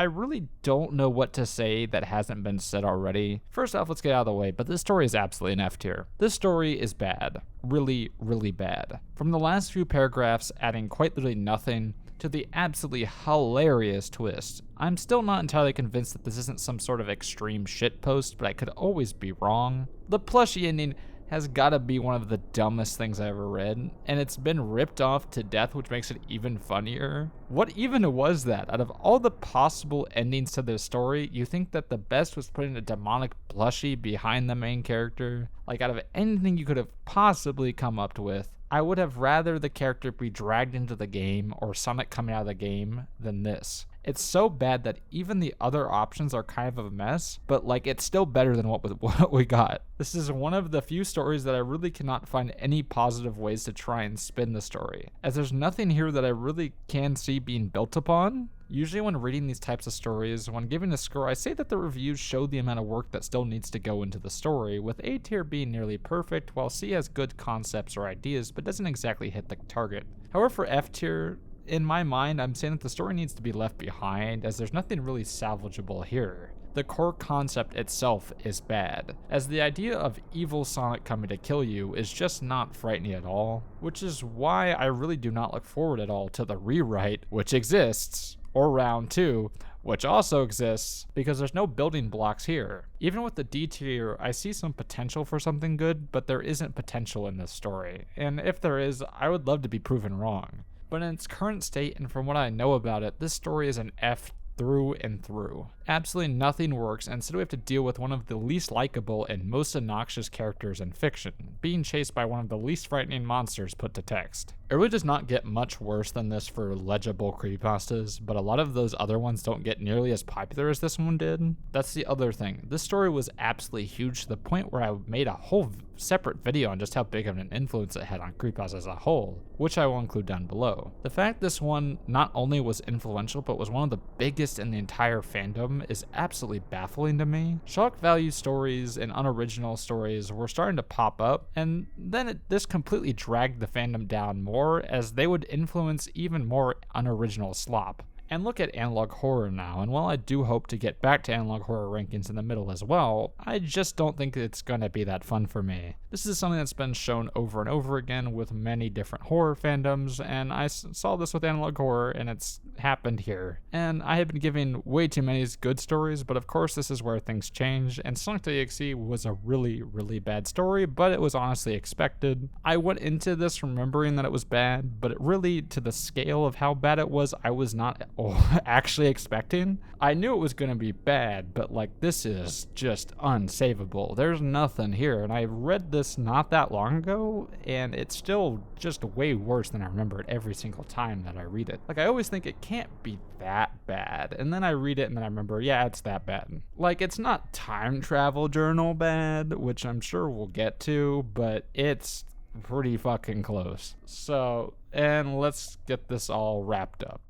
really don't know what to say that hasn't been said already. First off, let's get out of the way, but this story is absolutely an F tier. This story is bad. Really, really bad. From the last few paragraphs adding quite literally nothing to the absolutely hilarious twist. I'm still not entirely convinced that this isn't some sort of extreme shitpost, but I could always be wrong. The plushie ending has gotta be one of the dumbest things I ever read, and it's been ripped off to death, which makes it even funnier. What even was that? Out of all the possible endings to this story, you think that the best was putting a demonic plushie behind the main character? Like, out of anything you could have possibly come up with, I would have rather the character be dragged into the game or Sonic coming out of the game than this. It's so bad that even the other options are kind of a mess, but like it's still better than what we got. This is one of the few stories that I really cannot find any positive ways to try and spin the story, as there's nothing here that I really can see being built upon. Usually when reading these types of stories, when giving a score, I say that the reviews show the amount of work that still needs to go into the story, with A tier being nearly perfect, while C has good concepts or ideas, but doesn't exactly hit the target. However, for F tier, in my mind, I'm saying that the story needs to be left behind, as there's nothing really salvageable here. The core concept itself is bad, as the idea of evil Sonic coming to kill you is just not frightening at all, which is why I really do not look forward at all to the rewrite, which exists, or round 2, which also exists, because there's no building blocks here. Even with the D tier, I see some potential for something good, but there isn't potential in this story, and if there is, I would love to be proven wrong. But in its current state, and from what I know about it, this story is an F through and through. Absolutely nothing works, and instead we have to deal with one of the least likable and most obnoxious characters in fiction, being chased by one of the least frightening monsters put to text. It really does not get much worse than this for legible creepypastas, but a lot of those other ones don't get nearly as popular as this one did. That's the other thing. This story was absolutely huge to the point where I made a whole separate video on just how big of an influence it had on creepypasta as a whole, which I will include down below. The fact this one not only was influential, but was one of the biggest in the entire fandom is absolutely baffling to me. Shock value stories and unoriginal stories were starting to pop up, and then this completely dragged the fandom down more, as they would influence even more unoriginal slop. And look at analog horror now, and while I do hope to get back to analog horror rankings in the middle as well, I just don't think it's gonna be that fun for me. This is something that's been shown over and over again with many different horror fandoms, and I saw this with analog horror, and it's happened here. And I have been giving way too many good stories, but of course this is where things change, and Sonic.exe was a really, really bad story, but it was honestly expected. I went into this remembering that it was bad, but it really, to the scale of how bad it was, I was not actually expecting. I knew it was going to be bad, but like, this is just unsavable. There's nothing here, and I read this not that long ago, and it's still just way worse than I remember it every single time that I read it. Like, I always think it can't be that bad, and then I read it and then I remember, yeah, it's that bad. Like, it's not time travel journal bad, which I'm sure we'll get to, but it's pretty fucking close. So, and let's get this all wrapped up.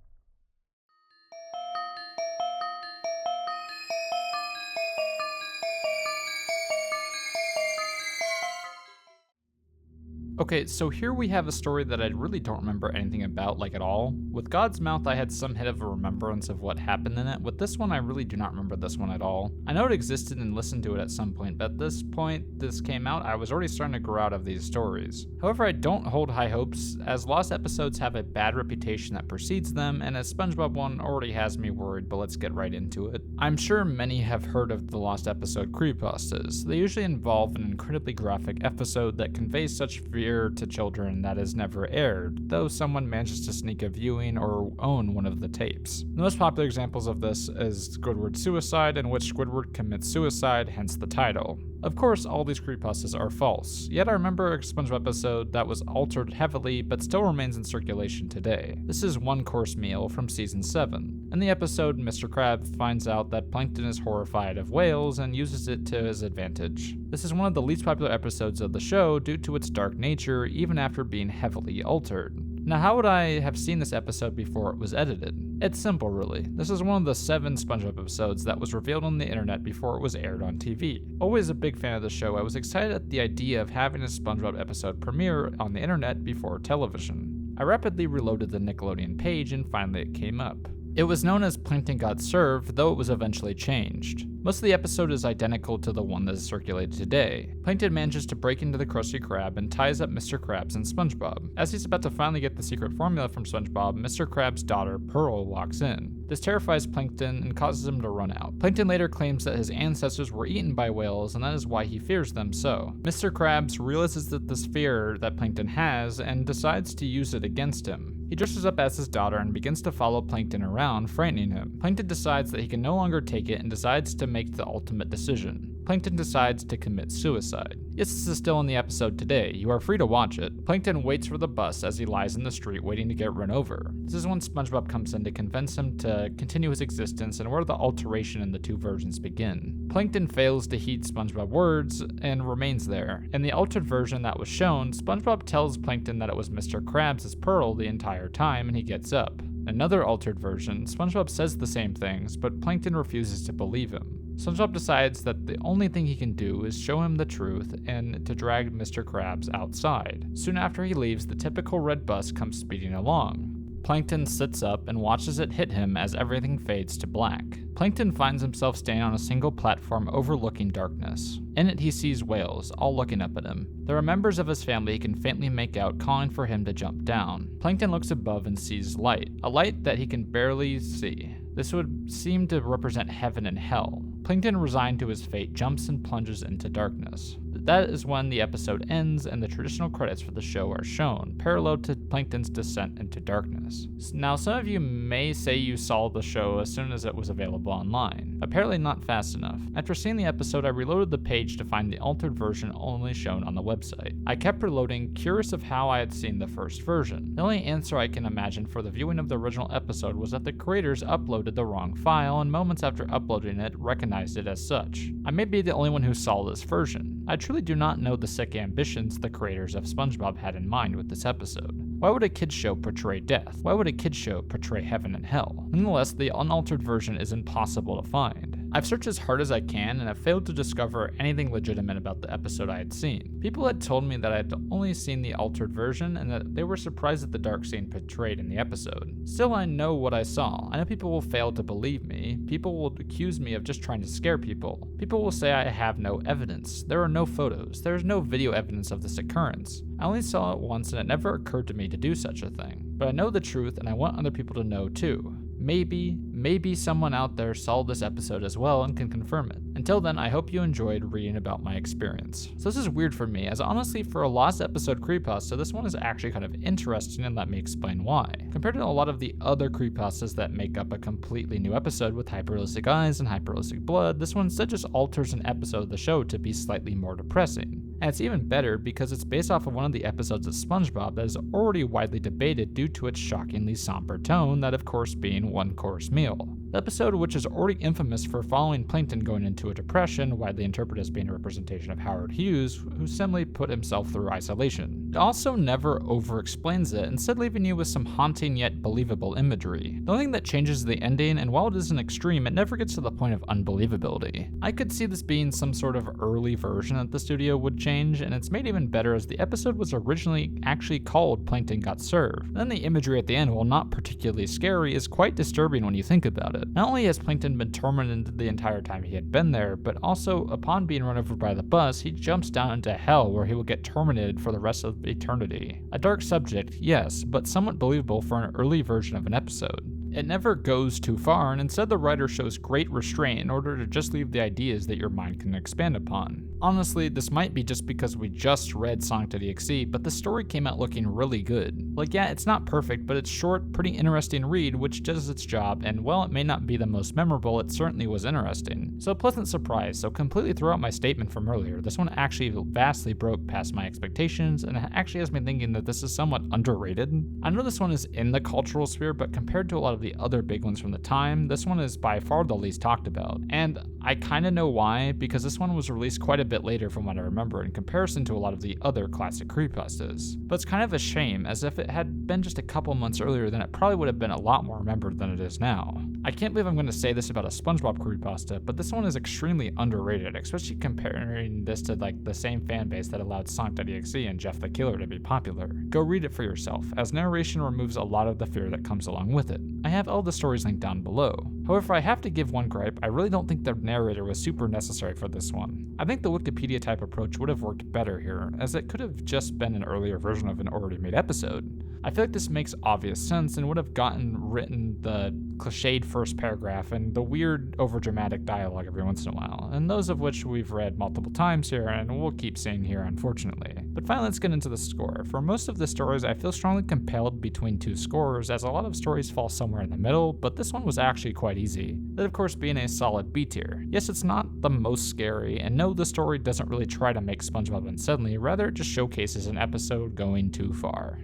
Okay, so here we have a story that I really don't remember anything about, like, at all. With God's Mouth, I had some hint of a remembrance of what happened in it. With this one, I really do not remember this one at all. I know it existed and listened to it at some point, but at this point this came out, I was already starting to grow out of these stories. However, I don't hold high hopes, as lost episodes have a bad reputation that precedes them, and a SpongeBob one already has me worried, but let's get right into it. I'm sure many have heard of the lost episode creepypastas. They usually involve an incredibly graphic episode that conveys such fear to children that is never aired, though someone manages to sneak a viewing or own one of the tapes. The most popular examples of this is Squidward's suicide, in which Squidward commits suicide, hence the title. Of course, all these creepypastas are false, yet I remember a SpongeBob episode that was altered heavily but still remains in circulation today. This is One Course Meal from Season 7. In the episode, Mr. Crab finds out that Plankton is horrified of whales and uses it to his advantage. This is one of the least popular episodes of the show due to its dark nature, even after being heavily altered. Now, how would I have seen this episode before it was edited? It's simple, really. This is one of the 7 SpongeBob episodes that was revealed on the internet before it was aired on TV. Always a big fan of the show, I was excited at the idea of having a SpongeBob episode premiere on the internet before television. I rapidly reloaded the Nickelodeon page and finally it came up. It was known as Plankton Got Served, though it was eventually changed. Most of the episode is identical to the one that is circulated today. Plankton manages to break into the Krusty Krab and ties up Mr. Krabs and SpongeBob. As he's about to finally get the secret formula from SpongeBob, Mr. Krabs' daughter, Pearl, walks in. This terrifies Plankton and causes him to run out. Plankton later claims that his ancestors were eaten by whales and that is why he fears them so. Mr. Krabs realizes that this fear that Plankton has and decides to use it against him. He dresses up as his daughter and begins to follow Plankton around, frightening him. Plankton decides that he can no longer take it and decides to make the ultimate decision. Plankton decides to commit suicide. Yes, this is still in the episode today. You are free to watch it. Plankton waits for the bus as he lies in the street waiting to get run over. This is when SpongeBob comes in to convince him to continue his existence and where the alteration in the 2 versions begin. Plankton fails to heed SpongeBob's words and remains there. In the altered version that was shown, SpongeBob tells Plankton that it was Mr. Krabs' Pearl the entire time and he gets up. In another altered version, SpongeBob says the same things, but Plankton refuses to believe him. SpongeBob decides that the only thing he can do is show him the truth and to drag Mr. Krabs outside. Soon after he leaves, the typical red bus comes speeding along. Plankton sits up and watches it hit him as everything fades to black. Plankton finds himself standing on a single platform overlooking darkness. In it he sees whales, all looking up at him. There are members of his family he can faintly make out calling for him to jump down. Plankton looks above and sees light, a light that he can barely see. This would seem to represent heaven and hell. Plankton, resigned to his fate, jumps and plunges into darkness. That is when the episode ends and the traditional credits for the show are shown, parallel to Plankton's descent into darkness. Now, some of you may say you saw the show as soon as it was available online. Apparently not fast enough. After seeing the episode, I reloaded the page to find the altered version only shown on the website. I kept reloading, curious of how I had seen the first version. The only answer I can imagine for the viewing of the original episode was that the creators uploaded the wrong file and moments after uploading it recognized it as such. I may be the only one who saw this version. I truly do not know the sick ambitions the creators of SpongeBob had in mind with this episode. Why would a kids show portray death? Why would a kids show portray heaven and hell? Nonetheless, the unaltered version is impossible to find. I've searched as hard as I can and have failed to discover anything legitimate about the episode I had seen. People had told me that I had only seen the altered version and that they were surprised at the dark scene portrayed in the episode. Still, I know what I saw. I know people will fail to believe me. People will accuse me of just trying to scare people. People will say I have no evidence. There are no photos. There is no video evidence of this occurrence. I only saw it once and it never occurred to me to do such a thing. But I know the truth and I want other people to know too. Maybe someone out there saw this episode as well and can confirm it. Until then, I hope you enjoyed reading about my experience. So this is weird for me, as honestly for a lost episode creepypasta, this one is actually kind of interesting and let me explain why. Compared to a lot of the other creepypastas that make up a completely new episode with hyperrealistic eyes and hyperrealistic blood, this one instead just alters an episode of the show to be slightly more depressing. And it's even better because it's based off of one of the episodes of SpongeBob that is already widely debated due to its shockingly somber tone, that of course being One Course Meal. The episode, which is already infamous for following Plankton going into a depression, widely interpreted as being a representation of Howard Hughes, who similarly put himself through isolation. It also never over-explains it, instead leaving you with some haunting yet believable imagery. The only thing that changes is the ending, and while it isn't extreme, it never gets to the point of unbelievability. I could see this being some sort of early version that the studio would change, and it's made even better as the episode was originally actually called Plankton Got Served. And then the imagery at the end, while not particularly scary, is quite disturbing when you think about it. Not only has Plankton been tormented the entire time he had been there, but also upon being run over by the bus, he jumps down into hell where he will get tormented for the rest of eternity. A dark subject, yes, but somewhat believable for an early version of an episode. It never goes too far, and instead the writer shows great restraint in order to just leave the ideas that your mind can expand upon. Honestly, this might be just because we just read Sonic.exe, but the story came out looking really good. Like, yeah, it's not perfect, but it's short, pretty interesting read, which does its job, and while it may not be the most memorable, it certainly was interesting. So a pleasant surprise, so completely throw out my statement from earlier, this one actually vastly broke past my expectations, and it actually has me thinking that this is somewhat underrated. I know this one is in the cultural sphere, but compared to a lot of the the other big ones from the time, this one is by far the least talked about. And I kinda know why, because this one was released quite a bit later from what I remember in comparison to a lot of the other classic creepypastas. But it's kind of a shame, as if it had been just a couple months earlier, then it probably would have been a lot more remembered than it is now. I can't believe I'm going to say this about a SpongeBob creepypasta, but this one is extremely underrated, especially comparing this to like the same fan base that allowed Sonic.exe and Jeff the Killer to be popular. Go read it for yourself, as narration removes a lot of the fear that comes along with it. I have all the stories linked down below. However, I have to give one gripe: I really don't think the narrator was super necessary for this one. I think the Wikipedia type approach would have worked better here, as it could have just been an earlier version of an already made episode. I feel like this makes obvious sense and would have gotten written the cliched first paragraph and the weird overdramatic dialogue every once in a while, and those of which we've read multiple times here and we'll keep seeing here, unfortunately. But finally, let's get into the score. For most of the stories, I feel strongly compelled between two scores, as a lot of stories fall somewhere in the middle, but this one was actually quite easy. That of course being a solid B tier. Yes, it's not the most scary, and no, the story doesn't really try to make SpongeBob unsettling, rather it just showcases an episode going too far.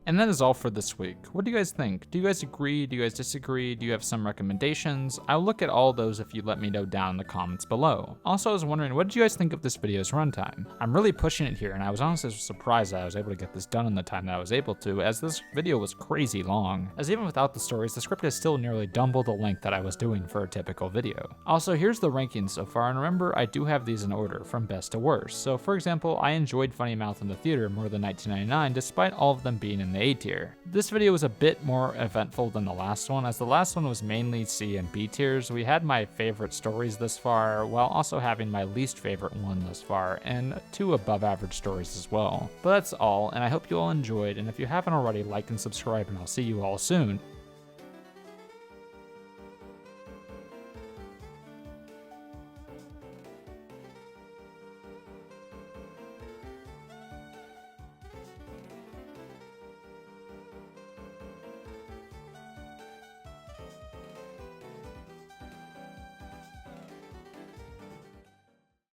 And that is all for this week. What do you guys think? Do you guys agree? Do you guys disagree? Do you have some recommendations? I'll look at all those if you let me know down in the comments below. Also, I was wondering, what did you guys think of this video's runtime? I'm really pushing it here, and I was honestly surprised that I was able to get this done in the time that I was able to, as this video was crazy long. As even without the stories, the script is still nearly double the length that I was doing for a typical video. Also, here's the rankings so far, and remember, I do have these in order, from best to worst. So for example, I enjoyed Funny Mouth in the theater more than 1999, despite all of them being in the A tier. This video was a bit more eventful than the last one, as the last one was mainly C and B tiers. We had my favorite stories this far, while also having my least favorite one thus far, and 2 above average stories as well. But that's all, and I hope you all enjoyed, and if you haven't already, like and subscribe, and I'll see you all soon.